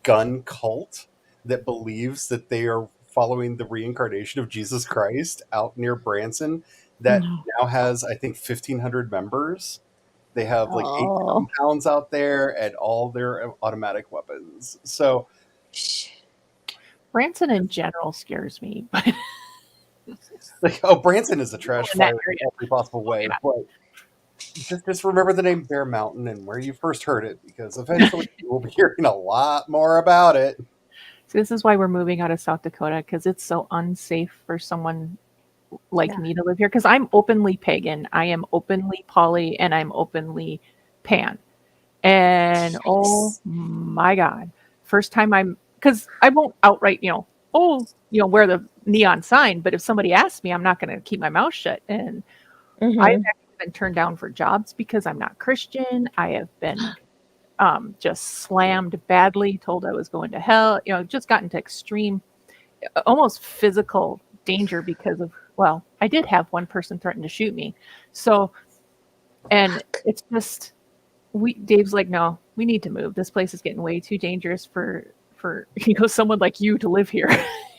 gun cult that believes that they are following the reincarnation of Jesus Christ out near Branson that No. now has I think 1,500 members. They have like 8 Oh. compounds out there and all their automatic weapons. So Branson in general scares me, but like, oh, Branson is a trash In that fire in area. every possible way. Yeah. But just remember the name Bear Mountain and where you first heard it, because eventually you will be hearing a lot more about it. so this is why we're moving out of South Dakota, because it's so unsafe for someone like Yeah. me to live here. Because I'm openly pagan, I am openly poly, and I'm openly pan. And oh my God, first time because I won't outright, wear the neon sign. But if somebody asks me, I'm not going to keep my mouth shut. And Mhm. I've actually been turned down for jobs because I'm not Christian. I have been just slammed badly, told I was going to hell, just gotten to extreme, almost physical danger because of, well, I did have one person threaten to shoot me. So, and it's just, Dave's like, no, we need to move. This place is getting way too dangerous for someone like you to live here.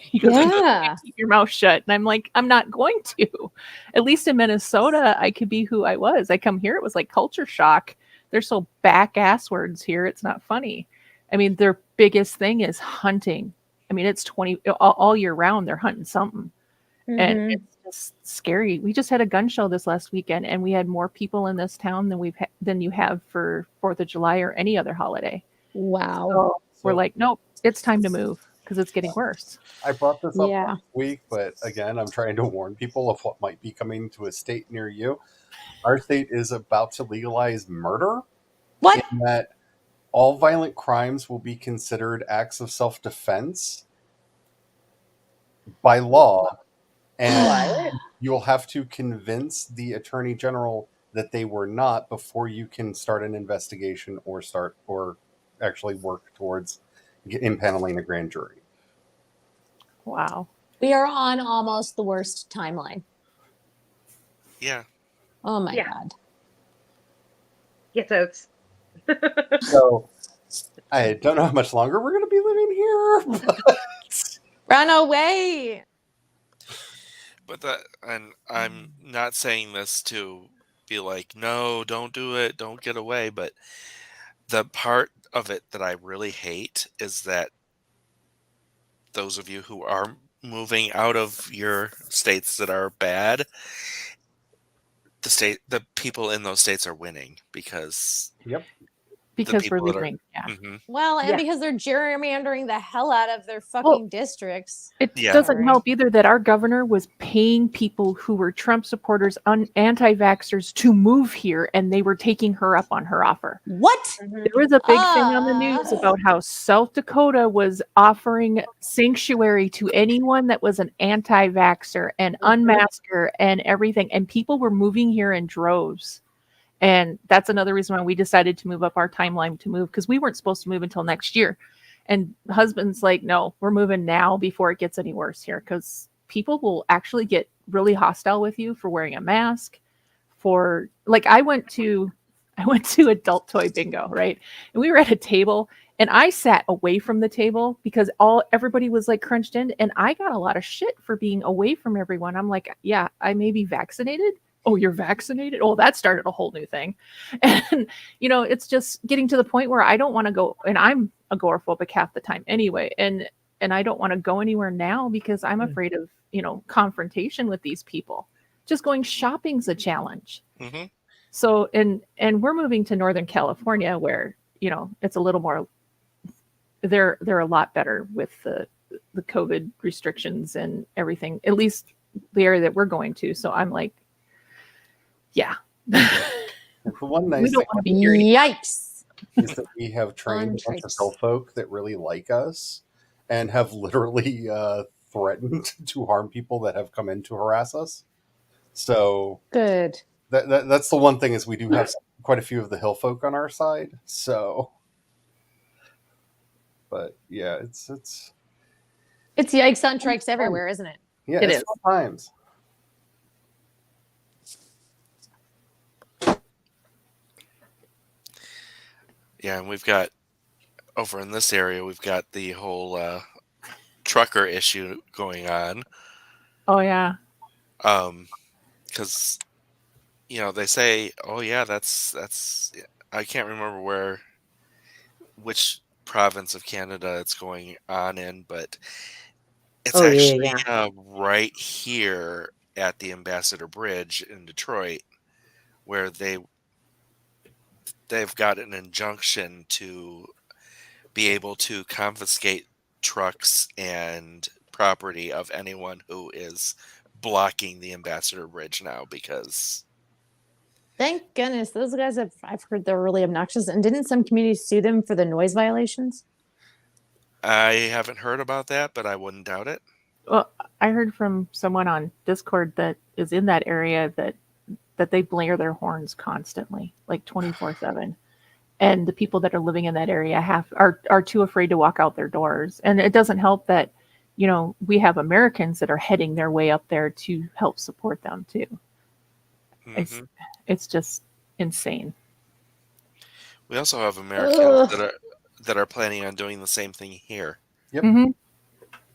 He goes, Yeah. keep your mouth shut. And I'm like, I'm not going to. At least in Minnesota, I could be who I was. I come here, it was like culture shock. They're so back ass words here. It's not funny. I mean, their biggest thing is hunting. I mean, it's all year round. They're hunting something. And Mhm. it's just scary. We just had a gun show this last weekend, and we had more people in this town than you have for 4th of July or any other holiday. Wow. So we're So- like, nope, it's time to move because it's getting worse. I brought this up Yeah. last week, but again, I'm trying to warn people of what might be coming to a state near you. Our state is about to legalize murder, What? in that all violent crimes will be considered acts of self-defense by law, and you'll have to convince the attorney general that they were not before you can start an investigation or actually work towards impaneling a grand jury. Wow. We are on almost the worst timeline. Yeah. Oh my Yeah. God. Get oats. So I don't know how much longer we're going to be living here, but Run away. But I'm not saying this to be like, no, don't do it, don't get away. But the part of it that I really hate is that those of you who are moving out of your states that are bad, the people in those states are winning because because we're people that are- leaving. Yeah. Mhm. Well, and Yeah. because they're gerrymandering the hell out of their fucking districts. It Yeah. doesn't Alright. help either that our governor was paying people who were Trump supporters, anti-vaxxers, to move here, and they were taking her up on her offer. What? There was a big thing on the news about how South Dakota was offering sanctuary to anyone that was an anti-vaxxer and unmasker and everything, and people were moving here in droves. And that's another reason why we decided to move up our timeline to move, because we weren't supposed to move until next year. And husband's like, no, we're moving now before it gets any worse here, because people will actually get really hostile with you for wearing a mask. For like, I went to adult toy bingo, right? And we were at a table, and I sat away from the table because everybody was like crunched in, and I got a lot of shit for being away from everyone. I'm like, yeah, I may be vaccinated. Oh, you're vaccinated? Oh, that started a whole new thing. And, it's just getting to the point where I don't want to go, and I'm agoraphobic half the time anyway. And I don't want to go anywhere now because I'm afraid of, confrontation with these people. Just going shopping's a challenge. Mhm. So, and we're moving to Northern California where, it's a little more, they're a lot better with the COVID restrictions and everything, at least the area that we're going to. So I'm like, yeah. For one We nice don't thing want to be here anymore. Yikes. is that we have trained a bunch of Untricks. hill folk that really like us and have literally threatened to harm people that have come in to harass us. So Good. that's the one thing, is we do have quite a few of the hill folk on our side. So, but yeah, it's It's yikes on trikes everywhere, isn't it? yeah, It it's is. fun times. Yeah, and we've got over in this area, we've got the whole trucker issue going on. Oh yeah. Because they say, oh yeah, that's I can't remember which province of Canada it's going on in, but it's Oh, yeah, actually yeah. right here at the Ambassador Bridge in Detroit, where they've got an injunction to be able to confiscate trucks and property of anyone who is blocking the Ambassador Bridge now, because Thank goodness. Those guys I've heard they're really obnoxious. And didn't some communities sue them for the noise violations? I haven't heard about that, but I wouldn't doubt it. Well, I heard from someone on Discord that is in that area that they blare their horns constantly, like 24/7. And the people that are living in that area are too afraid to walk out their doors. And it doesn't help that, we have Americans that are heading their way up there to help support them too. Mhm. It's just insane. We also have Americans that are planning on doing the same thing here. Yep. Mm-hmm.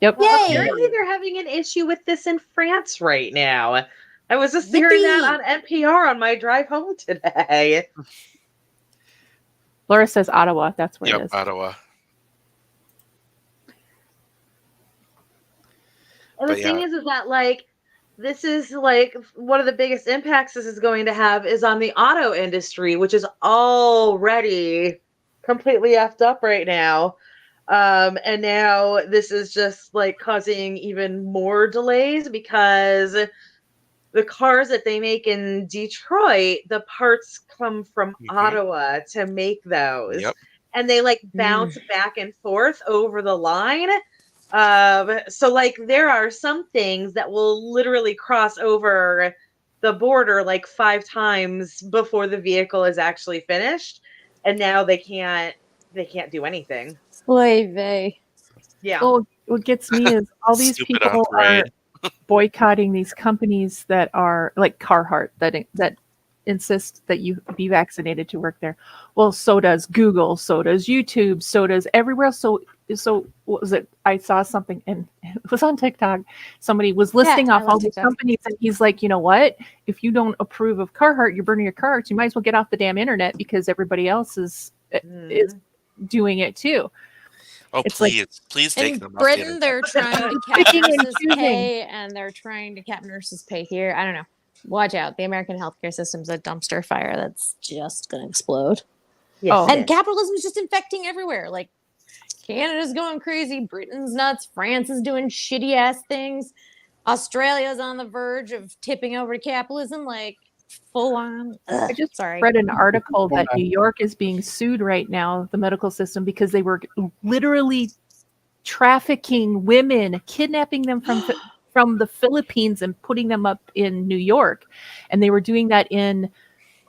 Yep. Yay! Apparently, they're having an issue with this in France right now. I was just hearing that on NPR on my drive home today. Laura says Ottawa. That's where it Yep, is. Ottawa. And the But thing yeah. is that this is one of the biggest impacts this is going to have is on the auto industry, which is already completely effed up right now. And now this is just causing even more delays because the cars that they make in Detroit, the parts come from Ottawa to make those. Yep. And they bounce back and forth over the line. So there are some things that will literally cross over the border 5 times before the vehicle is actually finished. And now they can't do anything. Oy vey. Yeah. Well, what gets me is all these Stupid on people are parade. boycotting these companies that are like Carhartt that insist that you be vaccinated to work there. Well, so does Google, so does YouTube, so does everywhere else. So what was it? I saw something and it was on TikTok. Somebody was listing I off love all these TikTok. companies, and he's like, you know what? If you don't approve of Carhartt, you're burning your car. So you might as well get off the damn internet because everybody else is doing it too. Oh, It's like- please take In them off the Britain, internet. they're trying to cap Picking and nurses' choosing. pay, and they're trying to cap nurses' pay here. I don't know. Watch out. The American healthcare system's a dumpster fire that's just going to explode. Yes, Oh. it And is. capitalism's just infecting everywhere. Like, Canada's going crazy. Britain's nuts. France is doing shitty ass things. Australia's on the verge of tipping over to capitalism. Like, full on. Ugh, I just sorry. read an article that New York is being sued right now, the medical system, because they were literally trafficking women, kidnapping them from the Philippines and putting them up in New York, and they were doing that in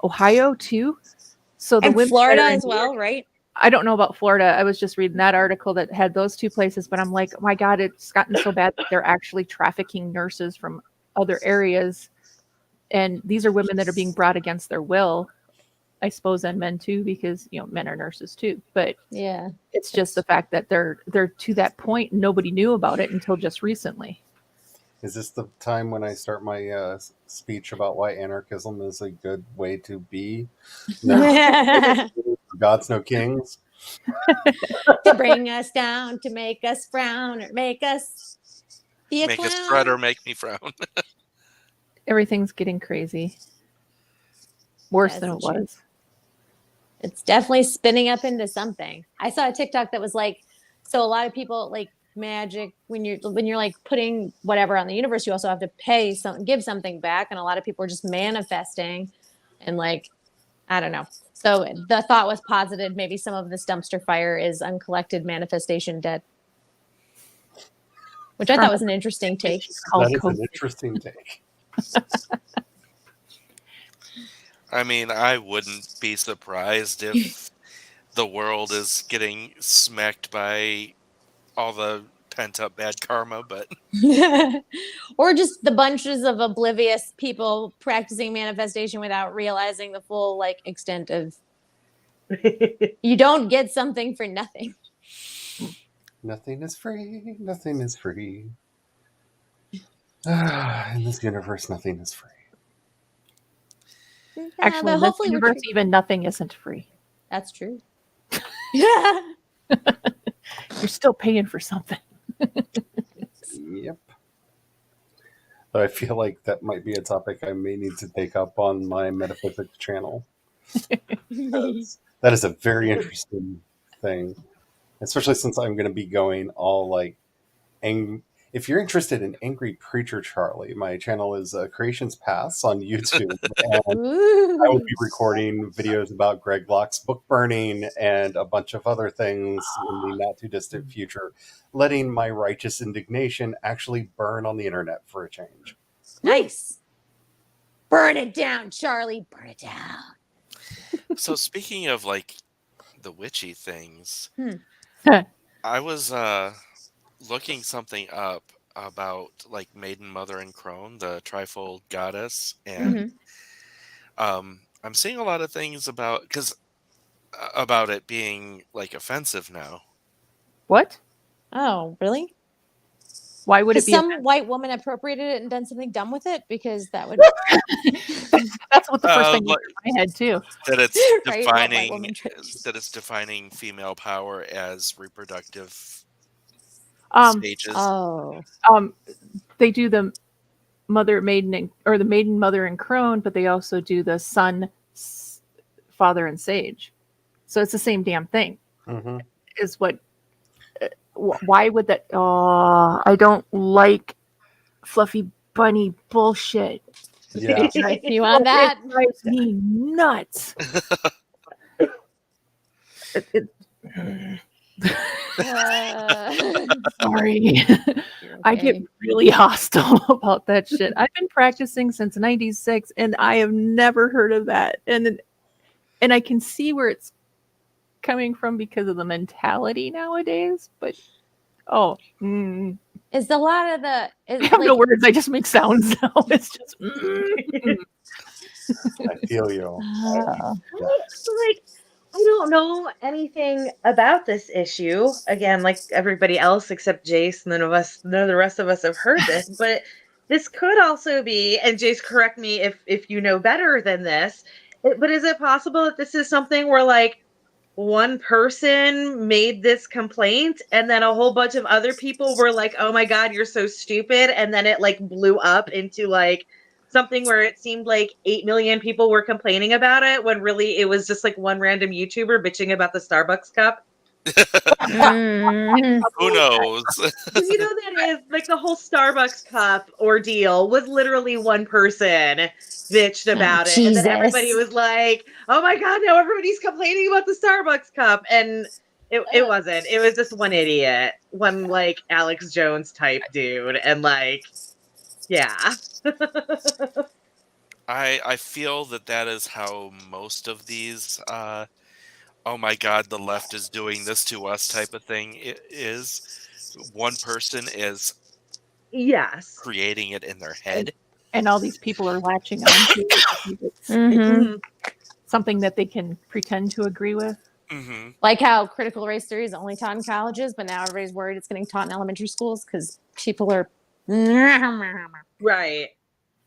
Ohio too. So the And women Florida that are in as New York- well, right? I don't know about Florida. I was just reading that article that had those two places, but I'm like, oh my God, it's gotten so bad that they're actually trafficking nurses from other areas. And these are women that are being brought against their will, I suppose, and men too, because men are nurses too. But Yeah. it's just the fact that they're to that point and nobody knew about it until just recently. Is this the time when I start my speech about why anarchism is a good way to be? No, God's no kings. To bring us down, to make us frown, or make us be a Make clown. us strut or make me frown. Everything's getting crazy. Worse Yes, than it it should. was. It's definitely spinning up into something. I saw a TikTok that was like, so a lot of people like magic when you're like putting whatever on the universe, you also have to pay something, give something back, and a lot of people are just manifesting, and like, I don't know. So the thought was posited. Maybe some of this dumpster fire is uncollected manifestation debt, which I thought was an interesting take. It's called That is an COVID. interesting take. I mean, I wouldn't be surprised if the world is getting smacked by all the pent up bad karma, but Or just the bunches of oblivious people practicing manifestation without realizing the full like extent of you don't get something for nothing. Nothing is free. Nothing is free. In this universe, nothing is free. Actually, but in this hopefully we're universe, even nothing isn't free. that's true. Yeah. You're still paying for something. Yep. But I feel like that might be a topic I may need to take up on my metaphysics channel. That is a very interesting thing, especially since I'm going to be going all like if you're interested in Angry Preacher Charlie, my channel is Creations Paths on YouTube, and I will be recording videos about Greg Locke's book burning and a bunch of other things in the not too distant future, letting my righteous indignation actually burn on the internet for a change. Nice. Burn it down, Charlie. Burn it down. so speaking of like the witchy things, Hmm. I was looking something up about like Maiden, Mother, and Crone, the trifold goddess, and Mhm. I'm seeing a lot of things about about it being like offensive now. What? Oh, really? Why would it Has be? some white woman appropriated it and done something dumb with it? Because that would That's what the first thing like- went through my head too. That it's Right, what white defining woman trips. that it's defining female power as reproductive stages. Oh. They do the mother, maiden, or the maiden, mother, and crone, but they also do the son, father, and sage. So it's the same damn thing. Mm-hmm. Is what? Why would that? Oh, I don't like fluffy bunny bullshit. Yeah. You on that? It drives me nuts. Sorry. I get Okay. really hostile about that shit. I've been practicing since '96 and I have never heard of that. And I can see where it's coming from because of the mentality nowadays, but Is a lot of the I is have no like, words. I just make sounds now. It's just I feel you. Like, I don't know anything about this issue. Again, like everybody else except Jace, none of the rest of us have heard this. But this could also be, and Jace, correct me if you know better than this. But is it possible that this is something where like one person made this complaint and then a whole bunch of other people were like, "Oh my God, you're so stupid," and then it like blew up into like something where it seemed like 8 million people were complaining about it when really it was just like one random YouTuber bitching about the Starbucks cup. Mhm. Who knows? You know, that is like the whole Starbucks cup ordeal was literally one person bitched about it. And then everybody Jesus. was like, oh my God, now everybody's complaining about the Starbucks cup. And it wasn't. It was just one idiot, one like Alex Jones type dude. And like, yeah. I feel that is how most of these oh my God, the left is doing this to us type of thing is. One person is Yes. creating it in their head. And all these people are latching on to it. I think it's Mhm. something that they can pretend to agree with. Hmm. Like how critical race theory is only taught in colleges, but now everybody's worried it's getting taught in elementary schools because people are. Right.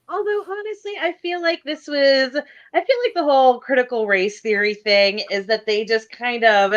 Although honestly, I feel like the whole critical race theory thing is that they just kind of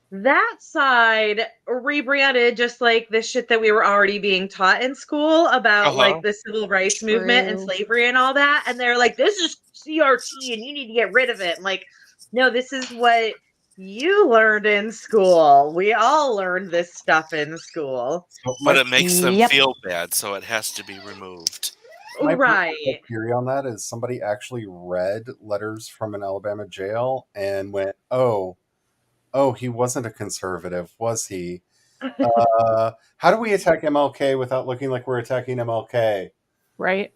that side rebranded just like the shit that we were already being taught in school about like Uh-huh. the civil rights movement and True. slavery and all that. And they're like, this is CRT and you need to get rid of it. And like, no, this is what you learned in school. We all learned this stuff in school. So But it makes them Yep. feel bad, so it has to be removed. my personal Right. theory on that is somebody actually read letters from an Alabama jail and went, "Oh, he wasn't a conservative, was he? How do we attack MLK without looking like we're attacking MLK?" Right?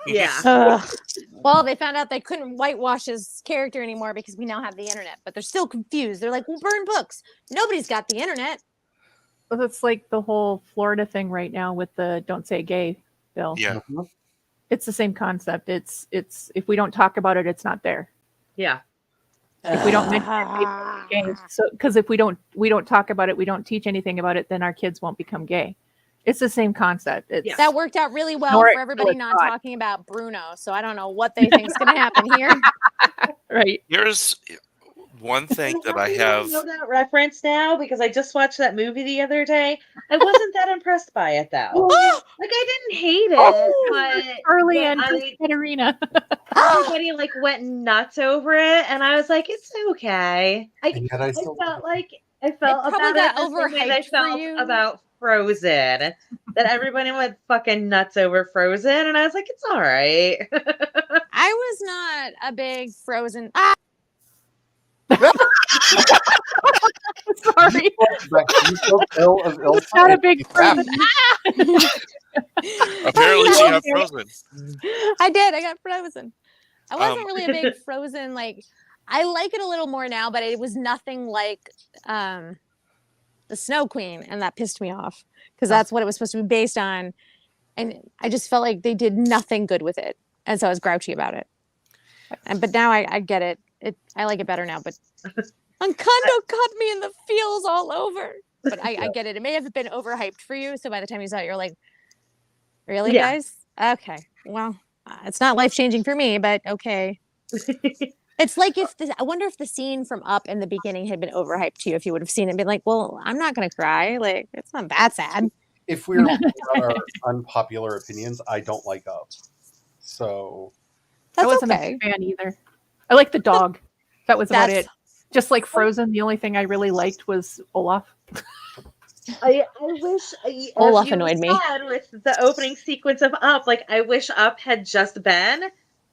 Yeah. Ugh. Well, they found out they couldn't whitewash his character anymore because we now have the internet, but they're still confused. They're like, well, burn books. Nobody's got the internet. Well, that's like the whole Florida thing right now with the "Don't Say Gay" bill. Yeah. Mhm. It's the same concept. It's if we don't talk about it, it's not there. Yeah. If we don't mention it, gay. So because if we don't talk about it, we don't teach anything about it, then our kids won't become gay. It's the same concept. It's Yeah. That worked out really well Nor it for everybody really not thought. talking about Bruno. So I don't know what they think is going to happen here. right. Here's one thing that I happy have. know that reference now because I just watched that movie the other day. I wasn't that impressed by it though. Like I didn't hate it, but Charlie but and I, Katerina. everybody like went nuts over it, and I was like, it's okay. And yet I felt still about probably got it the same way that I overhyped for felt you. about Frozen. That everybody went fucking nuts over Frozen, and I was like, it's all right. I was not a big Frozen. Sorry. you spoke ill of ill. It's not a big Frozen. Apparently, she got frozen. I did. I got Frozen. I wasn't Um, really a big Frozen. Like, I like it a little more now, but it was nothing like the Snow Queen, and that pissed me off because that's what it was supposed to be based on, and I just felt like they did nothing good with it, and so I was grouchy about it. But now I get it. I like it better now. But Encanto cut me in the feels all over. But I get it. It may have been overhyped for you, so by the time you saw it, you're like, really, Yeah. guys? Okay, well, it's not life changing for me, but okay. It's like I wonder if the scene from Up in the beginning had been overhyped to you, if you would have seen it and been like, well, I'm not going to cry. Like, it's not that sad. If we're putting out our unpopular opinions, I don't like Up. So I That's wasn't okay. a fan either. I like the dog. That was about That's it. Just like Frozen, the only thing I really liked was Olaf. I wish Olaf as you annoyed me. said with the opening sequence of Up, like I wish Up had just been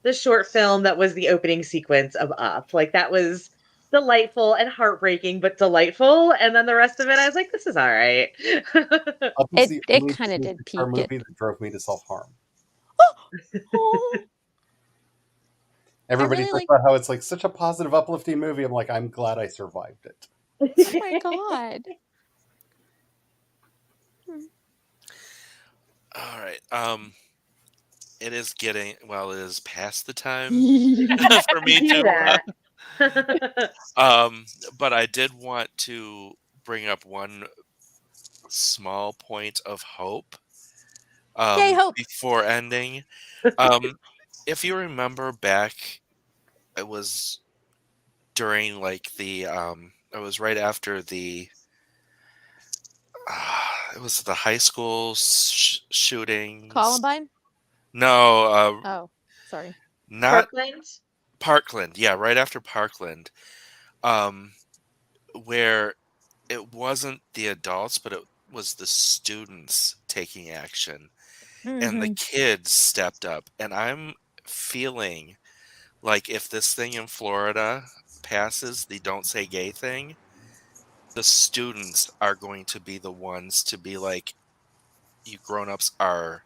the short film that was the opening sequence of Up. Like that was delightful and heartbreaking, but delightful. And then the rest of it, I was like, this is all right. Up is the It only kinda Disney did Pixar peak it. movie that drove me to self-harm. Oh, Everybody really talks about how it's like such a positive, uplifting movie. I'm like, I'm glad I survived it. oh my god. All right. It is getting it is past the time for me Do to. that. But I did want to bring up one small point of hope. Yay, hope. Before ending. If you remember back, it was during like the it was right after the it was the high school shooting. Columbine? No, Oh, sorry. not Parkland. Parkland. Yeah, right after Parkland, um, where it wasn't the adults, but it was the students taking action, and the Hmm. kids stepped up. And I'm feeling like if this thing in Florida passes, the "Don't Say Gay" thing, the students are going to be the ones to be like, "You grown-ups are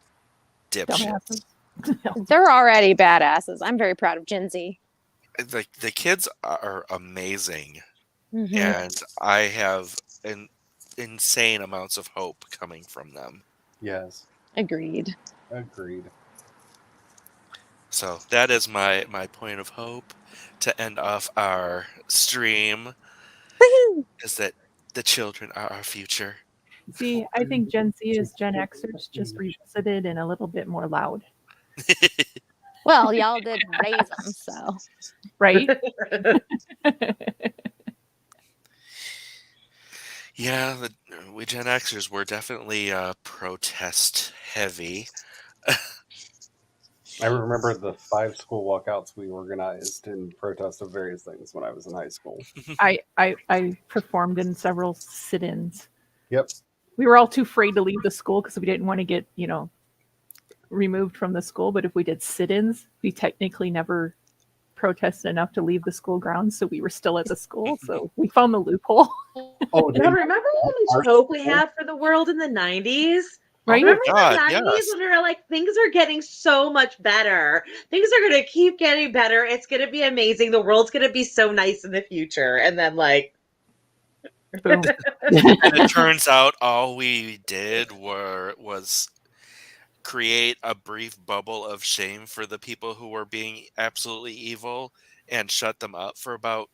dipshits." Dumbasses. They're already badasses. I'm very proud of Gen Z. The kids are amazing, Mhm. and I have insane amounts of hope coming from them. Yes, Agreed. agreed. So that is my point of hope to end off our stream, Woohoo! is that the children are our future. See, I think Gen Z is Gen Xers just revisited and a little bit more loud, Well, y'all did raise them, so right? Yeah, we Gen Xers were definitely protest heavy. I remember the 5 school walkouts we organized in protest of various things when I was in high school. I performed in several sit-ins. Yep. We were all too afraid to leave the school because we didn't want to get, removed from the school. But if we did sit-ins, we technically never protested enough to leave the school grounds, so we were still at the school. So we found the loophole, Oh, Now, remember how Our much hope we school? had for the world in the 90s? right? Oh my Remember in God, the 90s yes. when we were like, things are getting so much better. Things are going to keep getting better. It's going to be amazing. The world's going to be so nice in the future. And then, like, Boom. And it turns out all we did was create a brief bubble of shame for the people who were being absolutely evil and shut them up for about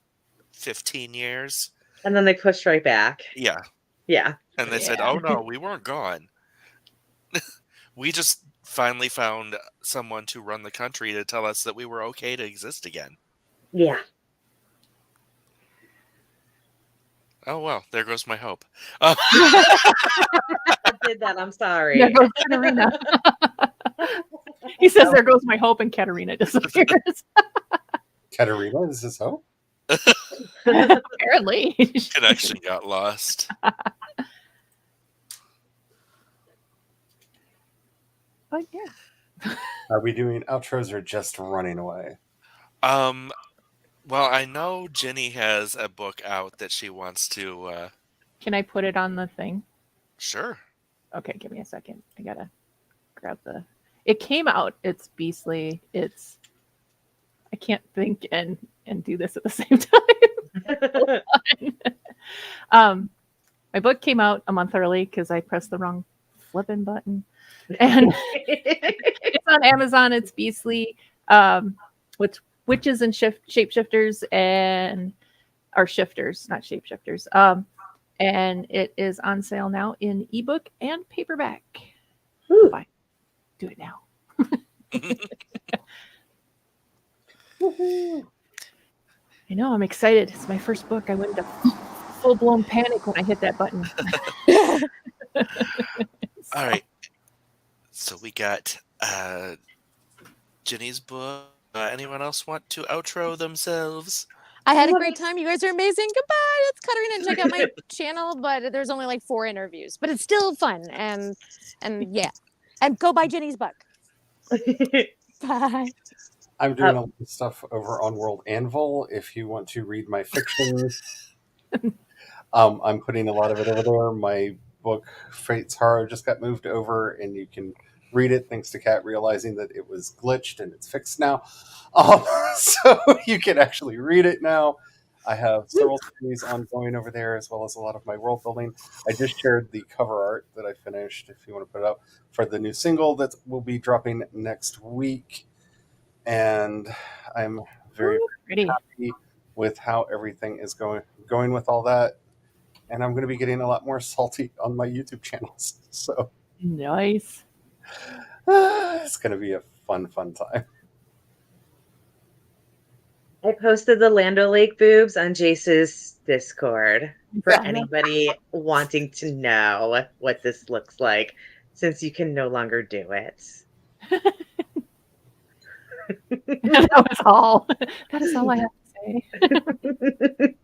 15 years. and then they pushed right back. Yeah. Yeah. And they said, Yeah. "Oh no, we weren't gone. We just finally found someone to run the country to tell us that we were okay to exist again." Yeah. Oh well, there goes my hope. I did that. I'm sorry. There goes Katarina. He says, "There goes my hope," and Katarina disappears. Katarina, is this hope? Apparently, Connection got lost. but yeah. Are we doing outros or just running away? Well, I know Jenny has a book out that she wants to. Can I put it on the thing? Sure. Okay, give me a second. I gotta grab the. It came out. It's beastly. It's. I can't think and do this at the same time. My book came out a month early because I pressed the wrong flipping button, and it's on Amazon. It's beastly. With witches and shapeshifters and are shifters, not shapeshifters. And it is on sale now in ebook and paperback. Ooh. Bye. Do it now. I know, I'm excited. It's my first book. I went into full blown panic when I hit that button. All right. So we got Jenny's book. Anyone else want to outro themselves? I had a great time. You guys are amazing. Goodbye. It's Katarina. Check out my channel, but there's only like 4 interviews, but it's still fun. And yeah, and go buy Jenny's book. Bye. I'm doing a lot of stuff over on World Anvil. If you want to read my fiction, I'm putting a lot of it over there. My book, Fate's Horror, just got moved over, and you can read it thanks to Kat realizing that it was glitched and it's fixed now. So you can actually read it now. I have several series ongoing over there, as well as a lot of my world building. I just shared the cover art that I finished, if you want to put it up, for the new single that will be dropping next week. And I'm very Pretty. happy with how everything is going with all that. And I'm going to be getting a lot more salty on my YouTube channels. So Nice. it's going to be a fun time. I posted the Lando Lake boobs on Jace's Discord for Yeah. anybody wanting to know what this looks like, since you can no longer do it. That was all. That is all I have to say.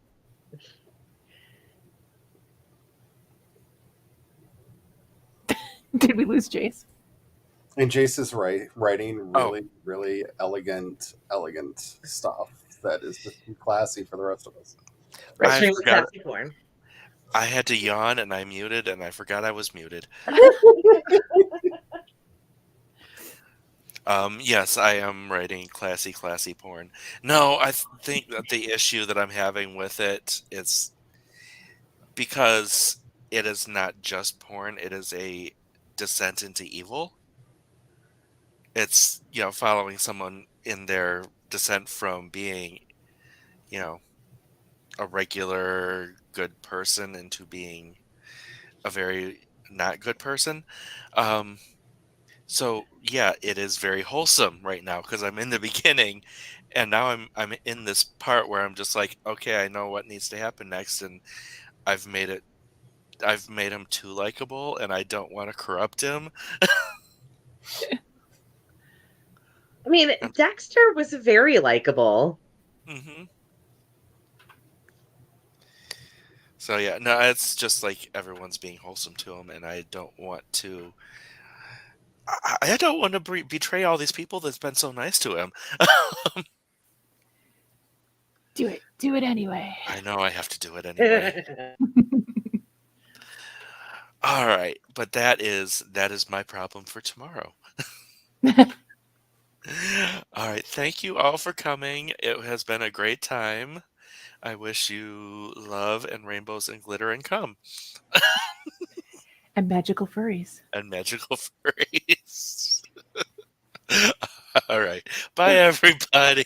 Did we lose Jace? And Jace is writing Oh. really elegant stuff that is just too classy for the rest of us. I Extremely forgot. classy porn. I had to yawn and I muted and I forgot I was muted. Yes, I am writing classy porn. No, I think that the issue that I'm having with it is because it is not just porn, it is a descent into evil. It's, following someone in their descent from being, a regular good person into being a very not good person. So yeah, it is very wholesome right now because I'm in the beginning, and now I'm in this part where I'm just like, okay, I know what needs to happen next, and I've made him too likable, and I don't want to corrupt him. I mean, Dexter was very likable. hmm So yeah, no, it's just like everyone's being wholesome to him, and I don't want to. I don't want to betray all these people that's been so nice to him. Do it. Do it anyway. I know I have to do it anyway. All right, but that is my problem for tomorrow. All right, thank you all for coming. It has been a great time. I wish you love and rainbows and glitter and cum And magical furries. and magical furries. All right, bye everybody.